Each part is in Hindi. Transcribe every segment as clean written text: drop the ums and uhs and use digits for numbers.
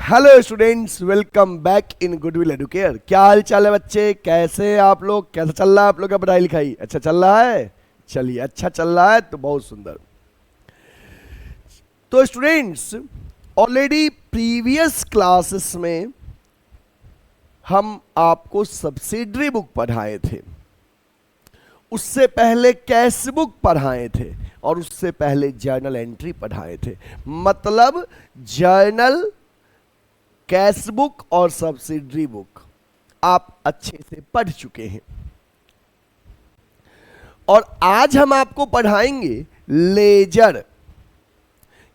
Hello students, welcome back in goodwill Educare. क्या हाल चाल है बच्चे? कैसे हैं आप लोग? कैसा चल रहा है आप लोग का पढ़ाई लिखाई? अच्छा चल रहा है? चलिए, अच्छा चल रहा है तो बहुत सुंदर। तो स्टूडेंट्स, ऑलरेडी प्रीवियस क्लासेस में हम आपको सब्सिडरी बुक पढ़ाए थे, उससे पहले कैश बुक पढ़ाए थे और उससे पहले जर्नल एंट्री पढ़ाए थे। मतलब जर्नल, कैश बुक और सब्सिडरी बुक आप अच्छे से पढ़ चुके हैं। और आज हम आपको पढ़ाएंगे लेजर,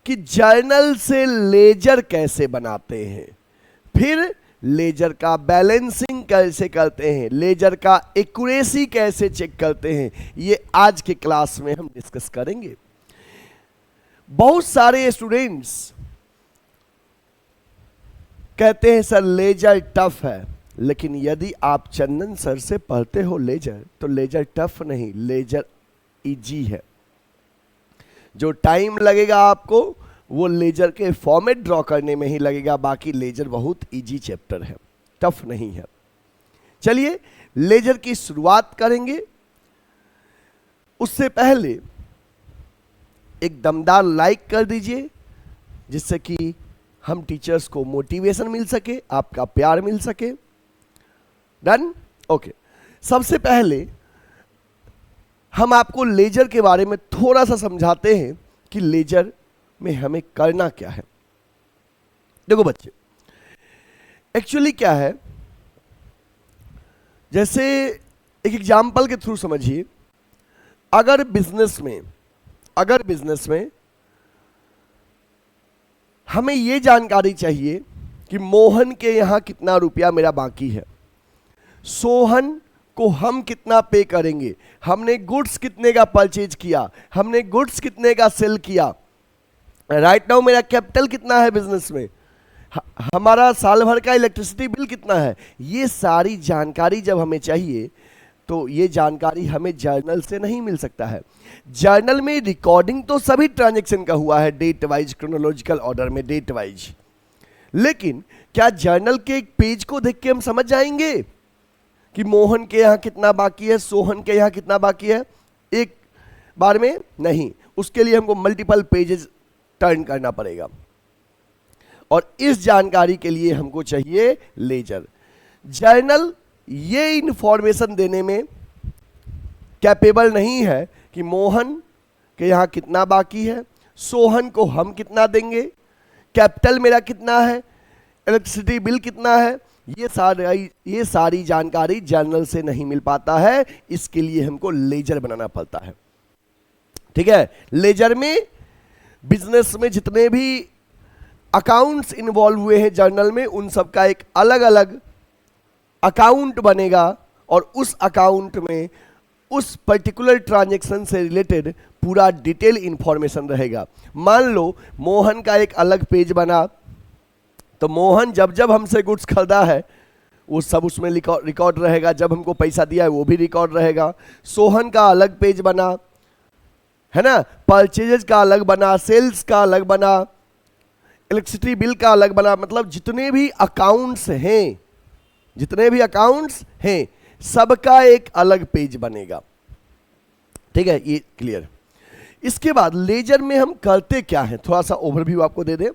कि जर्नल से लेजर कैसे बनाते हैं, फिर लेजर का बैलेंसिंग कैसे करते हैं, लेजर का एक्यूरेसी कैसे चेक करते हैं, ये आज के क्लास में हम डिस्कस करेंगे। बहुत सारे स्टूडेंट्स कहते हैं सर लेजर टफ है, लेकिन यदि आप चंदन सर से पढ़ते हो लेजर, तो लेजर टफ नहीं, लेजर इजी है। जो टाइम लगेगा आपको वो लेजर के फॉर्मेट ड्रॉ करने में ही लगेगा, बाकी लेजर बहुत इजी चैप्टर है, टफ नहीं है। चलिए लेजर की शुरुआत करेंगे। उससे पहले एक दमदार लाइक कर दीजिए, जिससे कि हम टीचर्स को मोटिवेशन मिल सके, आपका प्यार मिल सके। डन? ओके। सबसे पहले हम आपको लेजर के बारे में थोड़ा सा समझाते हैं कि लेजर में हमें करना क्या है। देखो बच्चे, एक्चुअली क्या है, जैसे एक एग्जाम्पल के थ्रू समझिए। अगर बिजनेस में हमें यह जानकारी चाहिए कि मोहन के यहां कितना रुपया मेरा बाकी है, सोहन को हम कितना पे करेंगे, हमने गुड्स कितने का परचेज किया, हमने गुड्स कितने का सेल किया, राइट नाउ मेरा कैपिटल कितना है बिजनेस में, हमारा साल भर का इलेक्ट्रिसिटी बिल कितना है। ये सारी जानकारी जब हमें चाहिए तो ये जानकारी हमें जर्नल से नहीं मिल सकता है। जर्नल में रिकॉर्डिंग तो सभी ट्रांजैक्शन का हुआ है, डेट वाइज, क्रोनोलॉजिकल ऑर्डर में, डेट वाइज। लेकिन क्या जर्नल के एक पेज को देख के हम समझ जाएंगे कि मोहन के यहां कितना बाकी है, सोहन के यहां कितना बाकी है एक बार में? नहीं, उसके लिए हमको मल्टीपल पेजेस टर्न करना पड़ेगा। और इस जानकारी के लिए हमको चाहिए लेजर। जर्नल ये इंफॉर्मेशन देने में कैपेबल नहीं है कि मोहन के यहां कितना बाकी है, सोहन को हम कितना देंगे, कैपिटल मेरा कितना है, इलेक्ट्रिसिटी बिल कितना है। ये सारी जानकारी जर्नल से नहीं मिल पाता है, इसके लिए हमको लेजर बनाना पड़ता है। ठीक है? लेजर में बिजनेस में जितने भी अकाउंट्स इन्वॉल्व हुए हैं जर्नल में, उन सब का एक अलग अलग अकाउंट बनेगा और उस अकाउंट में उस पर्टिकुलर ट्रांजैक्शन से रिलेटेड पूरा डिटेल इंफॉर्मेशन रहेगा। मान लो मोहन का एक अलग पेज बना, तो मोहन जब जब हमसे गुड्स खरीदा है वो सब उसमें रिकॉर्ड रहेगा, जब हमको पैसा दिया है वो भी रिकॉर्ड रहेगा। सोहन का अलग पेज बना, है ना, परचेजेज का अलग बना, सेल्स का अलग बना, इलेक्ट्रिसिटी बिल का अलग बना। मतलब जितने भी अकाउंट्स हैं सबका एक अलग पेज बनेगा। ठीक है, ये क्लियर। इसके बाद लेजर में हम करते क्या हैं, थोड़ा सा ओवरव्यू आपको दे दें,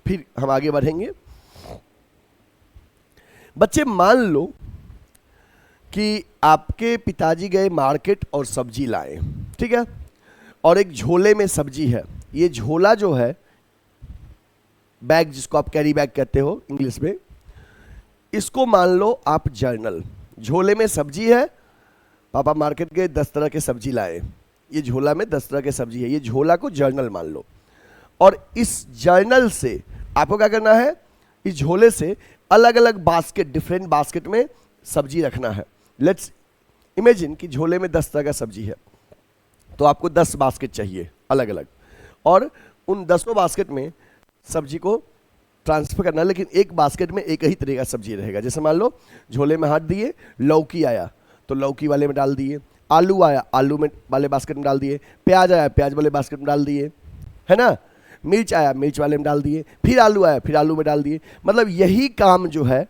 फिर हम आगे बढ़ेंगे। बच्चे मान लो कि आपके पिताजी गए मार्केट और सब्जी लाए, ठीक है, और एक झोले में सब्जी है। ये झोला जो है, बैग जिसको आप कैरी बैग कहते हो इंग्लिश में, इसको मान लो आप जर्नल। झोले में सब्जी है, पापा मार्केट गए 10 तरह के सब्जी लाए, ये झोला में 10 तरह के सब्जी है, ये झोला को जर्नल मान लो। और इस जर्नल से आपको क्या करना है, इस झोले से अलग अलग बास्केट, डिफरेंट बास्केट में सब्जी रखना है। लेट्स इमेजिन कि झोले में 10 तरह का सब्जी है, तो आपको 10 बास्केट चाहिए अलग अलग, और उन 10 बास्केट में सब्जी को ट्रांसफर करना, लेकिन एक बास्केट में एक ही तरह का सब्जी रहेगा। जैसे मान लो झोले में हाथ दिए, लौकी आया तो लौकी वाले में डाल दिए, आलू आया आलू में वाले बास्केट में डाल दिए, प्याज आया प्याज वाले बास्केट में डाल दिए, है ना। मिर्च आया, मिर्च वाले में डाल दिए, फिर आलू आया, फिर आलू में डाल दिए। मतलब यही काम जो है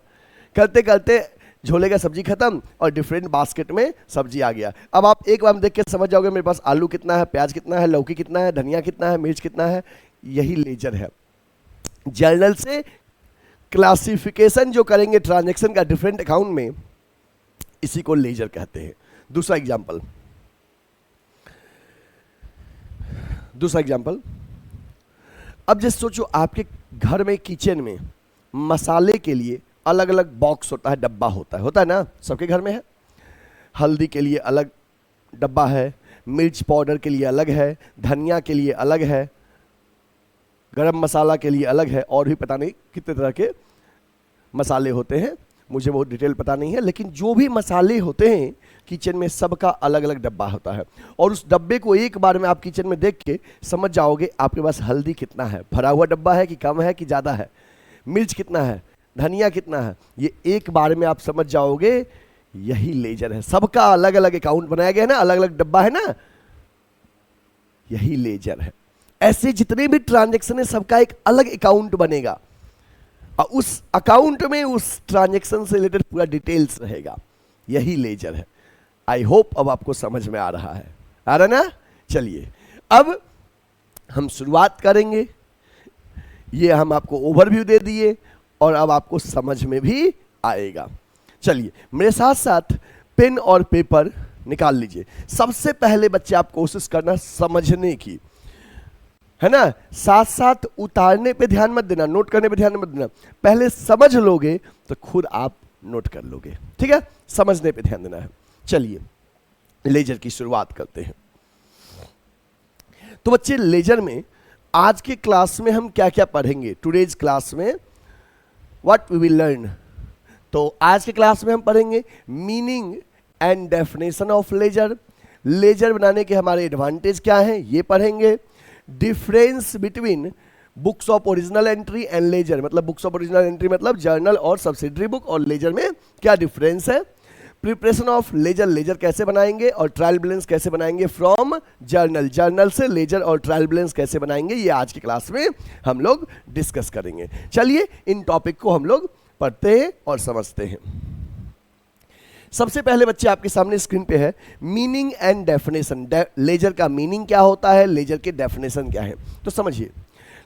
करते करते झोले का सब्जी खत्म और डिफरेंट बास्केट में सब्जी आ गया। अब आप एक बार देख के समझ जाओगे मेरे पास आलू कितना है, प्याज कितना है, लौकी कितना है, धनिया कितना है, मिर्च कितना है। यही लेजर है। जर्नल से क्लासिफिकेशन जो करेंगे ट्रांजैक्शन का डिफरेंट अकाउंट में, इसी को लेजर कहते हैं। दूसरा एग्जांपल, अब जैसे सोचो आपके घर में किचन में मसाले के लिए अलग अलग बॉक्स होता है, डब्बा होता है ना, सबके घर में है। हल्दी के लिए अलग डब्बा है, मिर्च पाउडर के लिए अलग है, धनिया के लिए अलग है, गरम मसाला के लिए अलग है, और भी पता नहीं कितने तरह के मसाले होते हैं, मुझे बहुत डिटेल पता नहीं है। लेकिन जो भी मसाले होते हैं किचन में, सबका अलग अलग डब्बा होता है। और उस डब्बे को एक बार में आप किचन में देख के समझ जाओगे आपके पास हल्दी कितना है, भरा हुआ डब्बा है कि कम है कि ज़्यादा है, मिर्च कितना है, धनिया कितना है, ये एक बार में आप समझ जाओगे। यही लेजर है। सबका अलग अलग अकाउंट बनाया गया है ना, अलग अलग डब्बा है ना, यही लेजर है। ऐसे जितने भी ट्रांजैक्शन है सबका एक अलग अकाउंट बनेगा और उस अकाउंट में उस ट्रांजैक्शन से रिलेटेड पूरा डिटेल्स रहेगा। यही लेजर है। आई होप अब आपको समझ में आ रहा है ना। चलिए अब हम शुरुआत करेंगे। ये हम आपको ओवरव्यू दे दिए और अब आपको समझ में भी आएगा। चलिए मेरे साथ साथ पेन और पेपर निकाल लीजिए। सबसे पहले बच्चे आप कोशिश करना समझने की, है ना, साथ साथ उतारने पे ध्यान मत देना, नोट करने पे ध्यान मत देना। पहले समझ लोगे तो खुद आप नोट कर लोगे, ठीक है। समझने पे ध्यान देना है। चलिए लेजर की शुरुआत करते हैं। तो बच्चे लेजर में आज के क्लास में हम क्या क्या पढ़ेंगे, टुडेज क्लास में व्हाट वी विल लर्न। तो आज के क्लास में हम पढ़ेंगे meaning and definition of ledger, ledger बनाने के हमारे एडवांटेज क्या हैं ये पढ़ेंगे। Difference between books of original entry and ledger, मतलब बुक्स ऑफ ओरिजिनल एंट्री मतलब जर्नल और सब्सिडरी बुक, और लेजर में क्या डिफरेंस है। प्रिपरेशन ऑफ लेजर, लेजर कैसे बनाएंगे, और ट्रायल बैलेंस कैसे बनाएंगे फ्रॉम जर्नल, जर्नल से लेजर और ट्रायल बैलेंस कैसे बनाएंगे, ये आज की क्लास में हम लोग डिस्कस करेंगे। चलिए इन टॉपिक को हम लोग पढ़ते हैं और समझते हैं। सबसे पहले बच्चे आपके सामने स्क्रीन पे है मीनिंग एंड डेफिनेशन। लेजर का मीनिंग क्या होता है, लेजर के डेफिनेशन क्या है, तो समझिए।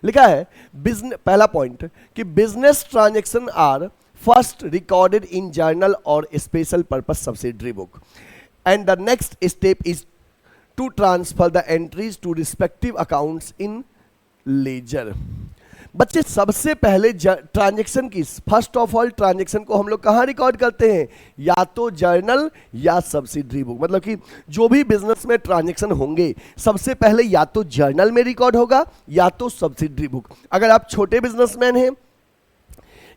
लिखा है बिजनेस, पहला पॉइंट कि business transaction are first recorded in journal और special purpose subsidiary book and the next step is to transfer the entries to respective accounts in ledger. बच्चे सबसे पहले ट्रांजैक्शन की, फर्स्ट ऑफ ऑल ट्रांजैक्शन को हम लोग कहाँ रिकॉर्ड करते हैं, या तो जर्नल या सब्सिडरी बुक। मतलब कि जो भी बिजनेस में ट्रांजैक्शन होंगे सबसे पहले या तो जर्नल में रिकॉर्ड होगा या तो सब्सिडरी बुक। अगर आप छोटे बिजनेसमैन हैं,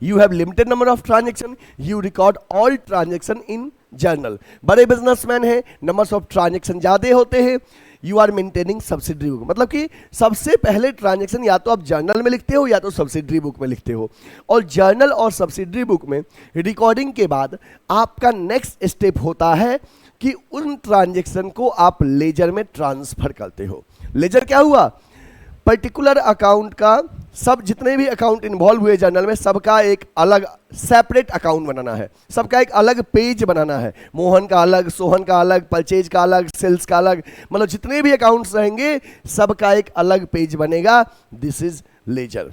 you have limited number of transaction, you record all transaction in journal. बड़े बिजनेसमैन हैं, नंबर्स ऑफ ट्रांजैक्शन ज्यादा होते हैं, you are maintaining subsidiary book. मतलब कि सबसे पहले ट्रांजैक्शन या तो आप जर्नल में लिखते हो या तो सब्सिडरी बुक में लिखते हो, और जर्नल और सब्सिडरी बुक में रिकॉर्डिंग के बाद आपका नेक्स्ट स्टेप होता है कि उन ट्रांजैक्शन को आप लेजर में ट्रांसफर करते हो। लेजर क्या हुआ, पर्टिकुलर अकाउंट का, सब जितने भी अकाउंट इन्वॉल्व हुए जर्नल में सबका एक अलग सेपरेट अकाउंट बनाना है, सबका एक अलग पेज बनाना है। मोहन का अलग, सोहन का अलग, परचेज का अलग, सेल्स का अलग, मतलब जितने भी अकाउंट्स रहेंगे सबका एक अलग पेज बनेगा। दिस इज लेजर,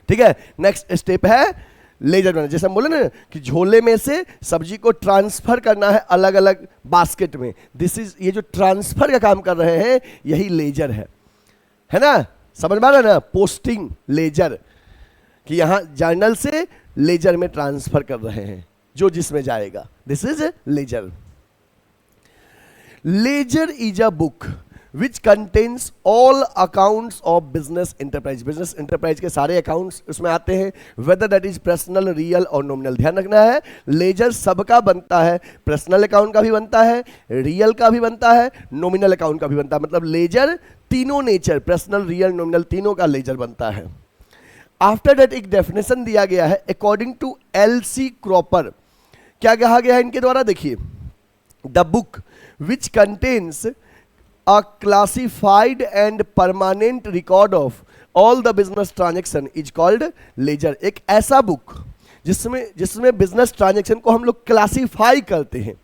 ठीक है। नेक्स्ट स्टेप है लेजर बनाना। जैसे हम बोले ना कि झोले में से सब्जी को ट्रांसफर करना है अलग अलग बास्केट में, दिस इज, ये जो ट्रांसफर का काम कर रहे हैं यही लेजर है ना। समझ में आ रहा है ना, पोस्टिंग लेजर, कि यहां जर्नल से लेजर में ट्रांसफर कर रहे हैं जो जिसमें जाएगा, this is ledger. Ledger is a book which contains all accounts of business enterprise. Business enterprise के सारे अकाउंट्स उसमें आते हैं, whether that is personal, real और नॉमिनल। ध्यान रखना है लेजर सबका बनता है, पर्सनल अकाउंट का भी बनता है, रियल का भी बनता है, नॉमिनल अकाउंट का भी बनता है। मतलब लेजर तीनों नेचर, पर्सनल, रियल, नॉमिनल, तीनों का लेजर बनता है। आफ्टर दैट एक डेफिनेशन दिया गया है अकॉर्डिंग टू एल.सी. क्रॉपर। क्या कहा गया है इनके द्वारा, देखिए, the book which contains a classified and permanent record of all the business transaction is called laser. एक ऐसा बुक जिसमें बिजनेस ट्रांजेक्शन को हम लोग क्लासिफाई करते हैं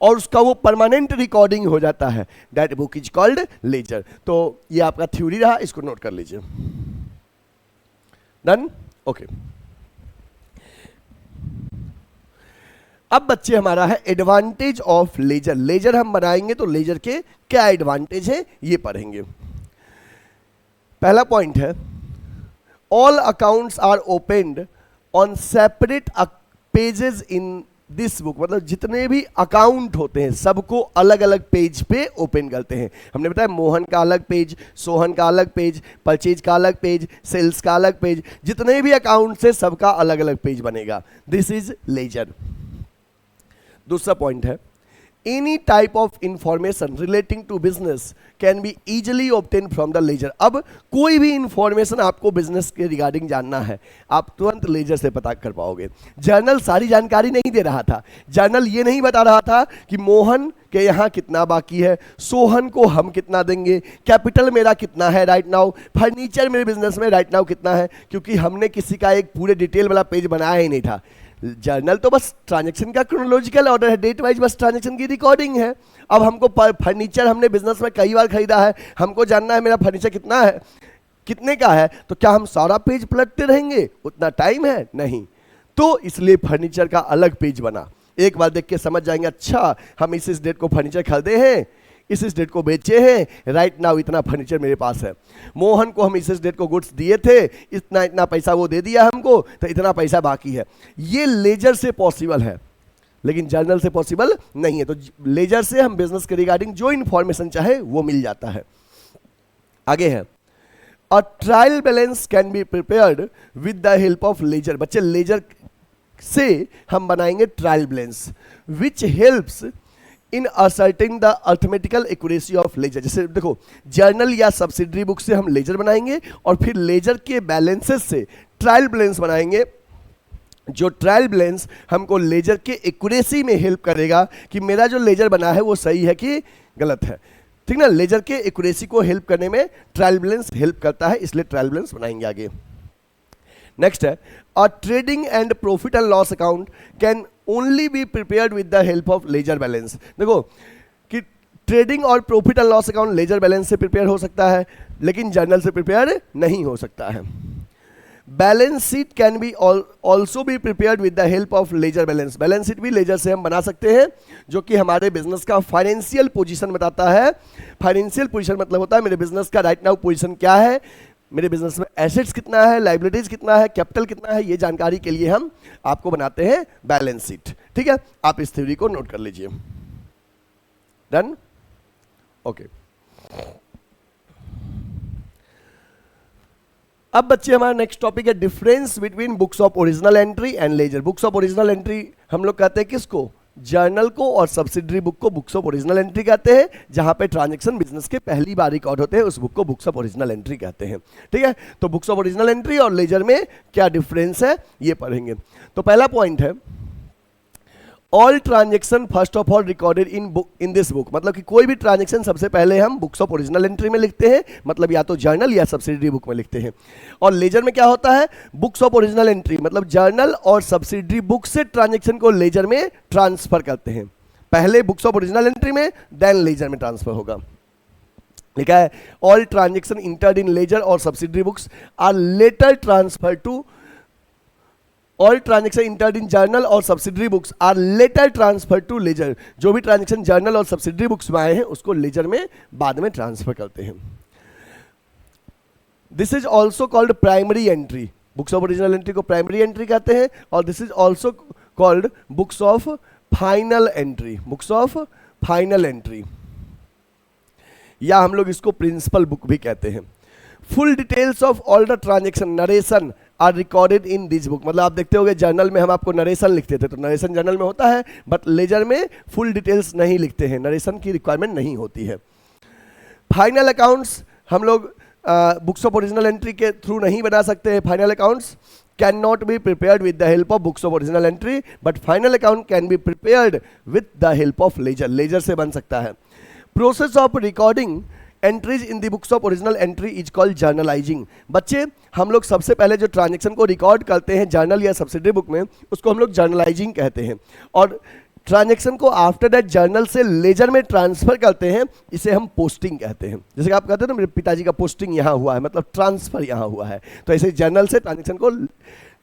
और उसका वो परमानेंट रिकॉर्डिंग हो जाता है, that book is called laser. तो ये आपका थ्योरी रहा, इसको नोट कर लीजिए। Done, okay. अब बच्चे हमारा है एडवांटेज ऑफ लेजर। लेजर हम बनाएंगे तो लेजर के क्या एडवांटेज है ये पढ़ेंगे। पहला पॉइंट है, all accounts are opened on separate pages in this book. मतलब जितने भी अकाउंट होते हैं सबको अलग अलग पेज पे ओपन करते हैं। हमने बताया मोहन का अलग पेज, सोहन का अलग पेज, परचेज का अलग पेज, सेल्स का अलग पेज, जितने भी अकाउंट्स है सबका अलग अलग पेज बनेगा। This is ledger. दूसरा पॉइंट है, any type of information relating to business can be easily obtain from the ledger. अब कोई भी इंफॉर्मेशन आपको बिजनेस के रिगार्डिंग जानना है, आप तुरंत लेजर से पता कर पाओगे। जर्नल सारी जानकारी नहीं दे रहा था। जर्नल ये नहीं बता रहा था कि मोहन के यहाँ कितना बाकी है, सोहन को हम कितना देंगे, कैपिटल मेरा कितना है राइट नाउ, फर्नीचर मेरे बिजनेस में राइट नाउ कितना है, क्योंकि हमने किसी का एक पूरे डिटेल वाला पेज बनाया ही नहीं था। जर्नल तो बस ट्रांजैक्शन का क्रोनोलॉजिकल ऑर्डर है, डेट वाइज बस ट्रांजैक्शन की रिकॉर्डिंग है। अब हमको फर्नीचर हमने बिजनेस में कई बार खरीदा है, हमको जानना है मेरा फर्नीचर कितना है, कितने का है, तो क्या हम सारा पेज पलटते रहेंगे? उतना टाइम है नहीं। तो इसलिए फर्नीचर का अलग पेज बना। एक बार देख के समझ जाएंगे, अच्छा हम इस डेट को फर्नीचर खरीदे हैं, इस डेट को बेचे हैं, राइट नाउ इतना फर्नीचर मेरे पास है। मोहन को हम इस डेट को गुड्स दिए थे, इतना इतना पैसा वो दे दिया हमको, तो इतना पैसा बाकी है। ये लेजर से पॉसिबल है, लेकिन जर्नल से पॉसिबल नहीं है। तो लेजर से हम बिजनेस के रिगार्डिंग जो इंफॉर्मेशन चाहे वो मिल जाता है। आगे है, a trial balance can be prepared with the help of ledger. बच्चे लेजर से हम बनाएंगे trial balance which helps in ascertaining the arithmetical accuracy of ledger. जैसे देखो, जर्नल या सब्सिडरी बुक से हम लेजर बनाएंगे और फिर लेजर के बैलेंसेस से ट्रायल बैलेंस बनाएंगे, जो ट्रायल बैलेंस हमको लेजर के एक्यूरेसी में हेल्प करेगा कि मेरा जो लेजर बना है वो सही है कि गलत है। ठीक ना, लेजर के एक्यूरेसी को हेल्प करने में ट्रायल बैलेंस हेल्प करता है, इसलिए ट्रायल बैलेंस बनाएंगे आगे। नेक्स्ट है, अ trading and profit and loss account can only B prepared with the help of ledger balance. देखो कि ट्रेडिंग और profit and loss account ledger balance से प्रिपेयर हो सकता है, लेकिन जर्नल से प्रिपेयर नहीं हो सकता है। Balance sheet can be also be prepared with the help of ledger balance. Balance sheet भी लेजर से हम बना सकते हैं, जो कि हमारे बिजनेस का फाइनेंशियल पोजीशन बताता है। फाइनेंशियल पोजीशन मतलब होता है मेरे बिजनेस का राइट नाउ पोजीशन क्या है, मेरे बिजनेस में एसेट्स कितना है, लाइबिलिटीज कितना है, कैपिटल कितना है, ये जानकारी के लिए हम आपको बनाते हैं बैलेंस शीट। ठीक है, आप इस थ्योरी को नोट कर लीजिए। Done, okay. अब बच्चे हमारा नेक्स्ट टॉपिक है difference between books of original entry and ledger. Books of original entry हम लोग कहते हैं किसको? जर्नल को, और सब्सिडरी बुक को बुक्स ऑफ ओरिजिनल एंट्री कहते हैं। जहां पे ट्रांजैक्शन बिजनेस के पहली बार रिकॉर्ड होते हैं उस बुक को बुक्स ऑफ ओरिजिनल एंट्री कहते हैं। ठीक है, तो बुक्स ऑफ ओरिजिनल एंट्री और लेजर में क्या डिफरेंस है ये पढ़ेंगे। तो पहला पॉइंट है, all transaction first of all recorded in this book. मतलब कि कोई भी ट्रांजेक्शन सबसे पहले हम बुक्स ऑफ ओरिजिनल एंट्री में लिखते हैं, मतलब या तो जर्नल या सब्सिडरी बुक में लिखते हैं। और लेजर में क्या होता है, बुक्स ऑफ ओरिजिनल एंट्री मतलब जर्नल और सब्सिडरी बुक से ट्रांजेक्शन को लेजर में ट्रांसफर करते हैं। पहले बुक्स ऑफ ओरिजिनल एंट्री में, देन लेजर में ट्रांसफर होगा। लिखा है, all transaction entered in ledger और subsidiary books are later transfer to, all transaction entered in journal और subsidiary books are later transfer to ledger. जो भी ट्रांजेक्शन जर्नल और सब्सिडरी बुक्स में आए हैं उसको लेजर में बाद में ट्रांसफर करते हैं। This is also called primary entry. Books of original entry को प्राइमरी एंट्री कहते हैं, और this is also called books of final entry. Books of final entry, या हम लोग इसको प्रिंसिपल बुक भी कहते हैं। Full details of all the transaction narration are recorded in this book. मतलब आप देखते होंगे जर्नल में हम आपको नरेशन लिखते थे, तो नरेशन जर्नल में होता है, बट लेजर में फुल डिटेल्स नहीं लिखते हैं, नरेशन की रिक्वायरमेंट नहीं होती है। फाइनल अकाउंट्स हम लोग बुक्स ऑफ ओरिजिनल एंट्री के थ्रू नहीं बना सकते हैं। Final accounts can not be prepared with the help of books of original entry, but final account can be prepared with the help of ledger. Ledger से बन सकता है। Process of recording entries in the books of original entry is called journalising. बच्चे हम लोग सबसे पहले जो ट्रांजेक्शन को रिकॉर्ड करते हैं जर्नल या सब्सिडरी बुक में, उसको हम लोग जर्नलाइजिंग कहते हैं। और ट्रांजेक्शन को आफ्टर दैट जर्नल से लेजर में ट्रांसफर करते हैं, इसे हम पोस्टिंग कहते हैं। जैसे कि आप कहते हैं ना मेरे पिताजी का पोस्टिंग यहाँ हुआ है, मतलब ट्रांसफर यहाँ हुआ है, तो ऐसे जर्नल से ट्रांजेक्शन को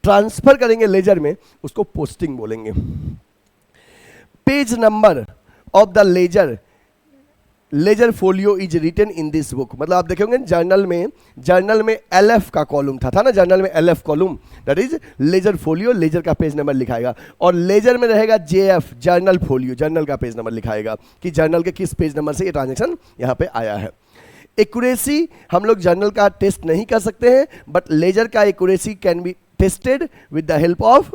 ट्रांसफर करेंगे लेजर में, उसको पोस्टिंग बोलेंगे। Page number of the ledger folio is written in this book. मतलब आप देखेंगे जर्नल में LF का कॉलम था ना, जर्नल में LF column, that is ledger folio, ledger का पेज नंबर लिखाएगा। और लेजर में रहेगा JF, जर्नल फोलियो, जर्नल का पेज नंबर लिखाएगा कि जर्नल के किस पेज नंबर से ये ट्रांजेक्शन यहाँ पे आया है। एक्यूरेसी हम लोग जर्नल का टेस्ट नहीं कर सकते हैं, बट लेजर का accuracy can be tested with the help of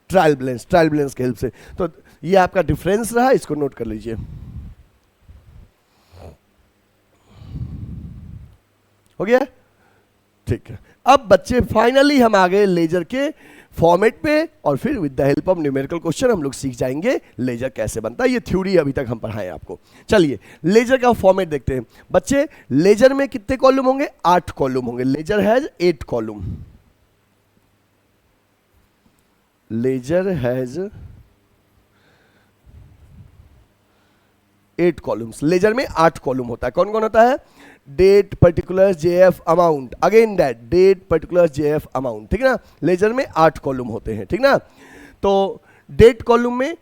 trial balance के हेल्प से। तो ये आपका डिफरेंस रहा, इसको नोट कर लीजिए। हो गया, ठीक है। अब बच्चे फाइनली हम आ गए लेजर के फॉर्मेट पे, और फिर with the help of numerical question हम लोग सीख जाएंगे लेजर कैसे बनता है। ये थ्योरी अभी तक हम पढ़ाएं आपको। चलिए लेजर का फॉर्मेट देखते हैं। बच्चे लेजर में कितने कॉलम होंगे? 8 कॉलम होंगे। Ledger has 8 column. Ledger has 8 columns. Ledger में 8 कॉलम होता है। कौन कौन होता है? Date, particulars, JF, amount, again that date, particulars, JF, amount, ठीक है ना। लेजर में 8 कॉलम होते हैं, ठीक ना। तो डेट कॉलम में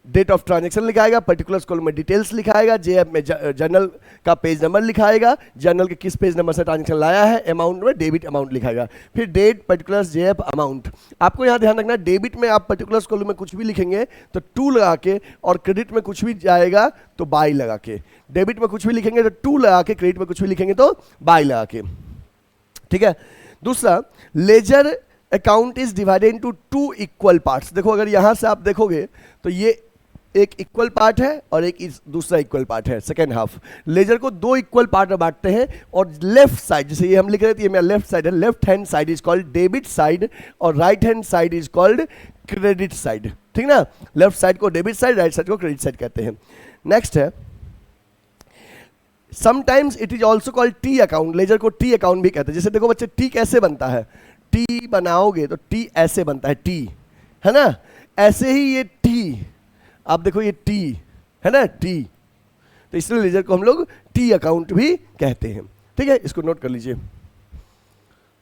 डेट ऑफ ट्रांजेक्शन लिखाएगा, पर्टिकुलर्स कॉलम में डिटेल्स लिखाएगा, JF में जर्नल का पेज नंबर लिखाएगा, जर्नल के किस पेज नंबर से ट्रांजेक्शन लाया है, अमाउंट में डेबिट अमाउंट लिखाएगा। फिर डेट, पर्टिकुलर्स, JF, अमाउंट। आपको यहाँ ध्यान रखना, डेबिट में आप पर्टिकुलर्स कॉलम में कुछ भी लिखेंगे तो टू लगा के, और क्रेडिट में कुछ भी जाएगा तो बाई लगा के। डेबिट में कुछ भी लिखेंगे तो टू लगा के, क्रेडिट में कुछ भी लिखेंगे तो बाई लगा के, ठीक है। दूसरा, ledger account is divided into 2 equal parts. देखो अगर यहां से आप देखोगे तो ये एक इक्वल पार्ट है और एक दूसरा इक्वल पार्ट है, सेकेंड हाफ। लेजर को 2 इक्वल पार्ट में बांटते हैं, और लेफ्ट साइड, जैसे ये हम लिख रहे थे, ये मेरा लेफ्ट साइड है, left hand side is called debit side और right hand side is called credit side, ठीक ना। लेफ्ट साइड को डेबिट साइड, राइट साइड को क्रेडिट साइड कहते हैं। नेक्स्ट है, sometimes it is also called T account. Ledger को टी अकाउंट भी कहते हैं। जैसे देखो बच्चे, टी कैसे बनता है? टी बनाओगे तो टी ऐसे बनता है, टी, है ना। ऐसे ही ये टी, आप देखो ये टी है ना, टी, तो इसलिए लेजर को हम लोग टी अकाउंट भी कहते हैं, ठीक है। इसको नोट कर लीजिए,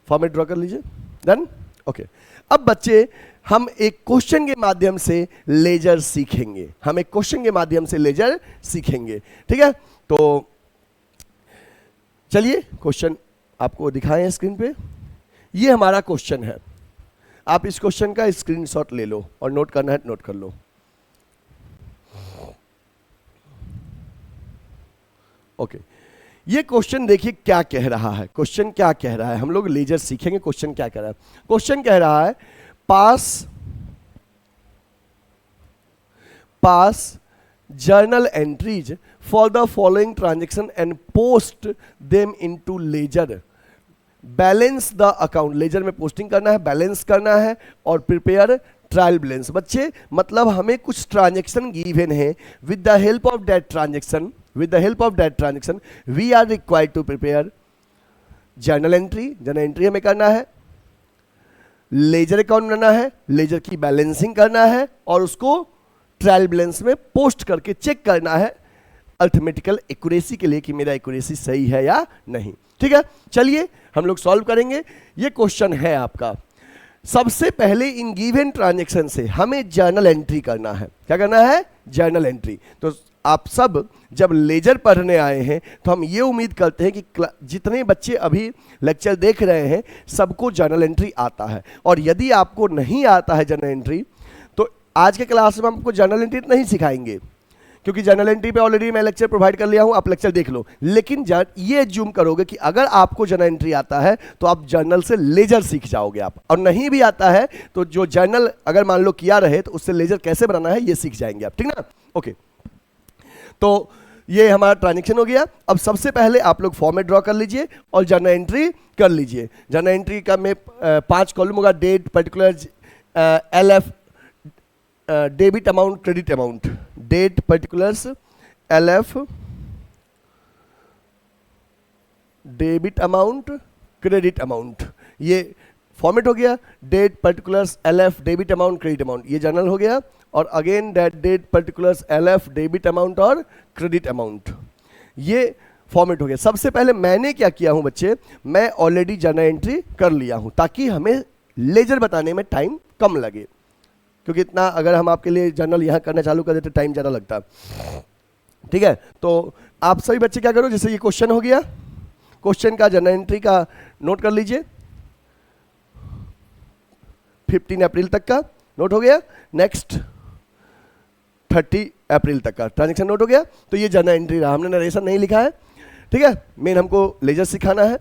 फॉर्मेट ड्रॉ कर लीजिए, डन, ओके। अब बच्चे हम एक क्वेश्चन के माध्यम से लेजर सीखेंगे, हम एक क्वेश्चन के माध्यम से लेजर सीखेंगे, ठीक है। तो चलिए क्वेश्चन आपको दिखाएं स्क्रीन पे। ये हमारा क्वेश्चन है, आप इस क्वेश्चन का स्क्रीनशॉट ले लो और नोट करना है नोट कर लो। ओके, ये क्वेश्चन देखिए क्या कह रहा है। क्वेश्चन क्या कह रहा है, हम लोग लेजर सीखेंगे, क्वेश्चन क्या कह रहा है। क्वेश्चन कह रहा है, पास journal entries for the following transaction and post them into ledger. Balance the account, ledger में पोस्टिंग करना है, बैलेंस करना है, और प्रिपेयर ट्रायल बैलेंस। बच्चे मतलब हमें कुछ ट्रांजेक्शन गिवन है, with the help of that transaction we are required to prepare journal entry हमें करना है, लेजर अकाउंट बनाना है, लेजर की बैलेंसिंग करना है, और उसको ट्रायल बैलेंस में पोस्ट करके चेक करना है अर्थमेटिकल एक्यूरेसी के लिए कि मेरा एक्यूरेसी सही है या नहीं, ठीक है। चलिए हम लोग सॉल्व करेंगे। ये क्वेश्चन है आपका। सबसे पहले इन गिवन ट्रांजैक्शन से हमें जर्नल एंट्री करना है। क्या करना है? Journal entry. तो आप सब जब लेजर पढ़ने आए हैं तो हम ये उम्मीद करते हैं कि जितने बच्चे अभी लेक्चर देख रहे हैं सबको जर्नल एंट्री आता है, और यदि आपको नहीं आता है जर्नल एंट्री तो आज के क्लास में हम आपको जर्नल एंट्री नहीं सिखाएंगे, क्योंकि जर्नल एंट्री पे ऑलरेडी मैं लेक्चर प्रोवाइड कर लिया हूं, आप लेक्चर देख लो। लेकिन ये एज्यूम करोगे कि अगर आपको जर्नल एंट्री आता है तो आप जर्नल से लेजर सीख जाओगे आप, और नहीं भी आता है तो जो जर्नल अगर मान लो किया रहे तो उससे लेजर कैसे बनाना है ये सीख जाएंगे आप, ठीक ना। ओके, तो ये हमारा ट्रांजेक्शन हो गया। अब सबसे पहले आप लोग फॉर्मेट ड्रॉ कर लीजिए और जर्नल एंट्री कर लीजिए। जर्नल एंट्री का में 5 कॉलम होगा, date, particular, LF, debit amount, credit amount, date, particulars, LF debit amount, credit amount, ये फॉर्मेट हो गया। Date particulars LF debit amount, credit amount, ये जर्नल हो गया। और again date date particulars LF debit amount और क्रेडिट अमाउंट, ये फॉर्मेट हो गया। सबसे पहले मैंने क्या किया हूं बच्चे, मैं ऑलरेडी जर्नल एंट्री कर लिया हूं ताकि हमें लेजर बताने में टाइम कम लगे, क्योंकि इतना अगर हम आपके लिए जर्नल यहां करना चालू कर देते टाइम ज़्यादा लगता। ठीक है, तो आप सभी बच्चे क्या करो, जैसे ये क्वेश्चन हो गया, क्वेश्चन का जर्नल एंट्री का नोट कर लीजिए, 15 अप्रैल तक का नोट हो गया। नेक्स्ट 30 अप्रैल तक का ट्रांजेक्शन नोट हो गया। तो ये जर्नल एंट्री रहा, हमने नरेशन नहीं लिखा है। ठीक है, मेन हमको लेजर सिखाना है।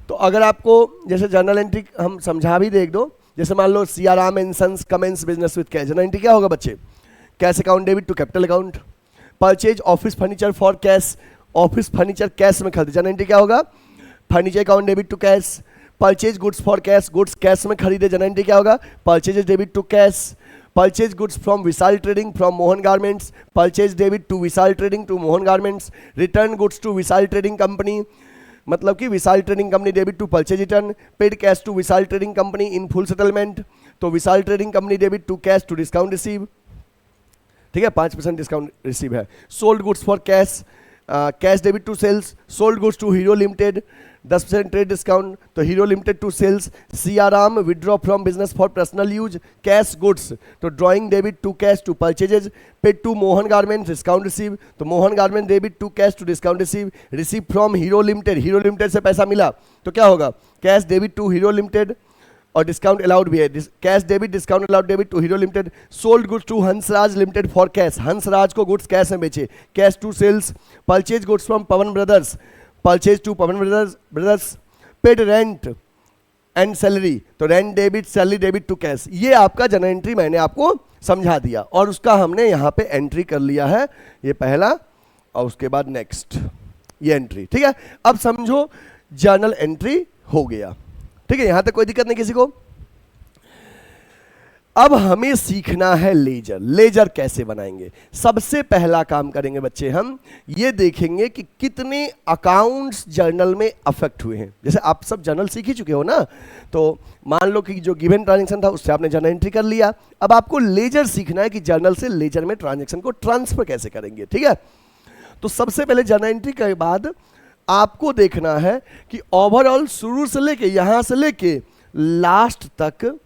तो अगर आपको जैसे जर्नल एंट्री हम समझा भी दे दो, जैसे मान लो Siyaram and sons commence business with cash, journal entry क्या होगा बच्चे, cash account debit to capital account, purchase office furniture for cash, office furniture cash में खरीदे, जर्नल एंट्री क्या होगा, furniture account debit to cash, purchase goods for cash, goods cash में खरीदे, जर्नल एंट्री क्या होगा, purchase debit to cash, purchase goods from Vishal trading from Mohan garments, purchase debit to Vishal Trading to Mohan garments, return goods to Vishal trading company, मतलब कि Vishal trading company debit to purchase return, paid cash to Vishal trading company in full settlement, तो Vishal trading company debit to cash to discount receive. ठीक है, 5% डिस्काउंट रिसीव है। Sold goods for cash, cash debit to sales, sold goods to Hero limited 10% trade discount, तो Hero limited to sales, Siyaram withdraw from business for personal use, cash goods, तो drawing debit to cash to purchases, paid to Mohan garments discount receive, तो Mohan garment debit to cash to discount receive, receive from Hero limited, Hero limited से पैसा मिला तो क्या होगा, cash debit to Hero limited, और डिस्काउंट अलाउड भी है, cash debit discount allowed debit to Hero limited, sold goods to Hansraj limited for cash, Hansraj को गुड्स कैश में बेचे, cash to sales, purchase goods from Pavan brothers, purchase to Pavan brothers, paid rent and salary, तो rent debit salary debit to cash. ये आपका जर्नल एंट्री मैंने आपको समझा दिया और उसका हमने यहाँ पे एंट्री कर लिया है, ये पहला और उसके बाद नेक्स्ट ये एंट्री। ठीक है, अब समझो जर्नल एंट्री हो गया। ठीक है, यहां तक कोई दिक्कत नहीं किसी को। अब हमें सीखना है लेजर, लेजर कैसे बनाएंगे। सबसे पहला काम करेंगे बच्चे, हम ये देखेंगे कि कितने अकाउंट्स जर्नल में अफेक्ट हुए हैं। जैसे आप सब जर्नल सीख ही चुके हो ना, तो मान लो कि जो गिवन ट्रांजैक्शन था उससे आपने जर्नल एंट्री कर लिया। अब आपको लेजर सीखना है कि जर्नल से लेजर में ट्रांजैक्शन को ट्रांसफर कैसे करेंगे। ठीक है, तो सबसे पहले जर्नल एंट्री के बाद आपको देखना है कि ओवरऑल शुरू से लेके यहां से लेके लास्ट तक,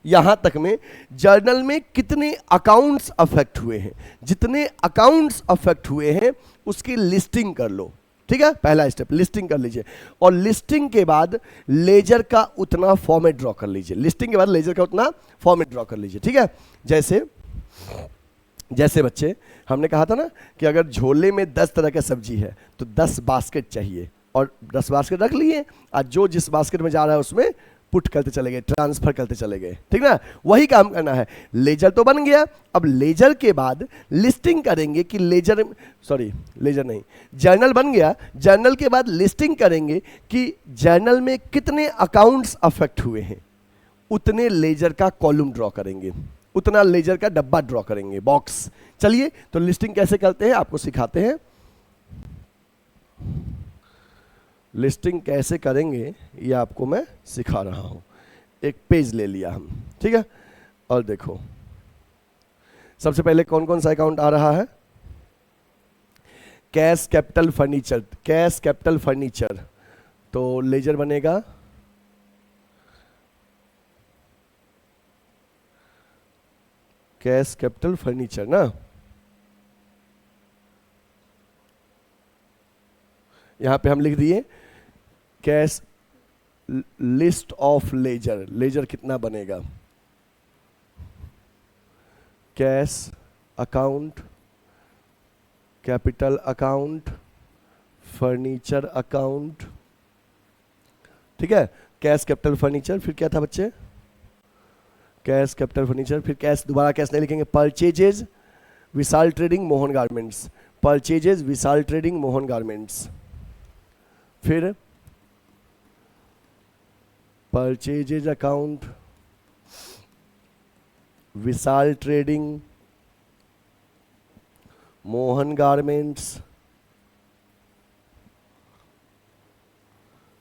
यहां तक में जर्नल में कितने अकाउंट्स अफेक्ट हुए हैं। जितने अकाउंट्स अफेक्ट हुए हैं उसकी लिस्टिंग कर लो। ठीक है, पहला स्टेप लिस्टिंग कर लीजिए और लिस्टिंग के बाद लेजर का उतना फॉर्मेट ड्रॉ कर लीजिए। लिस्टिंग के बाद लेजर का उतना फॉर्मेट ड्रॉ कर लीजिए। ठीक है, जैसे बच्चे हमने कहा था ना कि अगर झोले में 10 तरह का सब्जी है तो 10 बास्केट चाहिए, और 10 बास्केट रख लिए, आज जो जिस बास्केट में जा रहा है उसमें पुट करते चले गए, ट्रांसफर करते चले गए। ठीक ना, वही काम करना है। लेजर तो बन गया, अब लेजर के बाद लिस्टिंग करेंगे कि जर्नल बन गया। जर्नल के बाद लिस्टिंग करेंगे कि जर्नल में कितने अकाउंट्स अफेक्ट हुए हैं, उतने लेजर का कॉलम ड्रॉ करेंगे, उतना लेजर का डब्बा ड्रॉ करेंगे, बॉक्स। चलिए तो लिस्टिंग कैसे करते हैं आपको सिखाते हैं। लिस्टिंग कैसे करेंगे ये आपको मैं सिखा रहा हूं। एक पेज ले लिया हम, ठीक है, और देखो सबसे पहले कौन कौन सा अकाउंट आ रहा है। Cash capital furniture, cash capital furniture, तो लेजर बनेगा कैश कैपिटल फर्नीचर ना। यहां पे हम लिख दिए cash list of ledger, ledger कितना बनेगा, cash account, capital account, furniture account. ठीक है, कैश कैपिटल फर्नीचर, फिर क्या था बच्चे, कैश कैपिटल फर्नीचर, फिर कैश, दोबारा कैश नहीं लिखेंगे, purchases Vishal Trading Mohan Garments, purchases Vishal Trading Mohan Garments, फिर purchases account Vishal Trading Mohan Garments,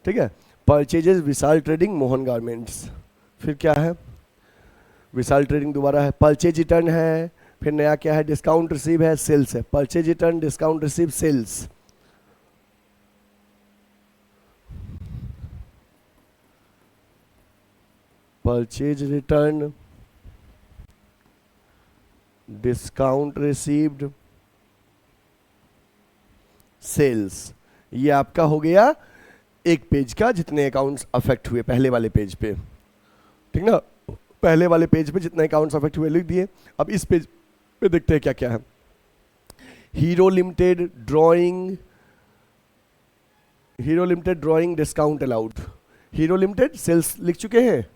ठीक है। परचेजेस विशाल ट्रेडिंग, मोहन गारमेंट्स। फिर क्या है, विशाल ट्रेडिंग दोबारा है, परचेज रिटर्न है, फिर नया क्या है, डिस्काउंट रिसीव है, सेल्स है। Purchase return, discount receive, sales. Purchase return, discount received, sales. ये आपका हो गया एक पेज का जितने अकाउंट्स अफेक्ट हुए पहले वाले पेज पे, ठीक ना। पहले वाले पेज पे जितने अकाउंट्स अफेक्ट हुए लिख दिए। अब इस पेज पे देखते हैं क्या क्या है। Hero Limited drawing, Hero Limited drawing discount allowed. Hero Limited sales लिख चुके हैं,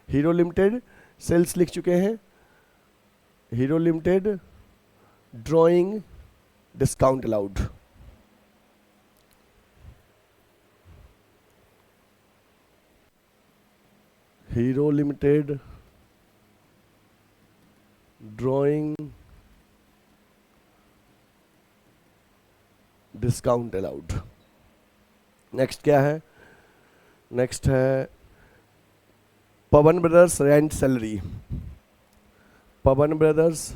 हीरो लिमिटेड सेल्स लिख चुके हैं, Hero Limited drawing discount allowed. Hero Limited drawing discount allowed. Next क्या है, नेक्स्ट है Pavan Brothers rent salary. Pavan Brothers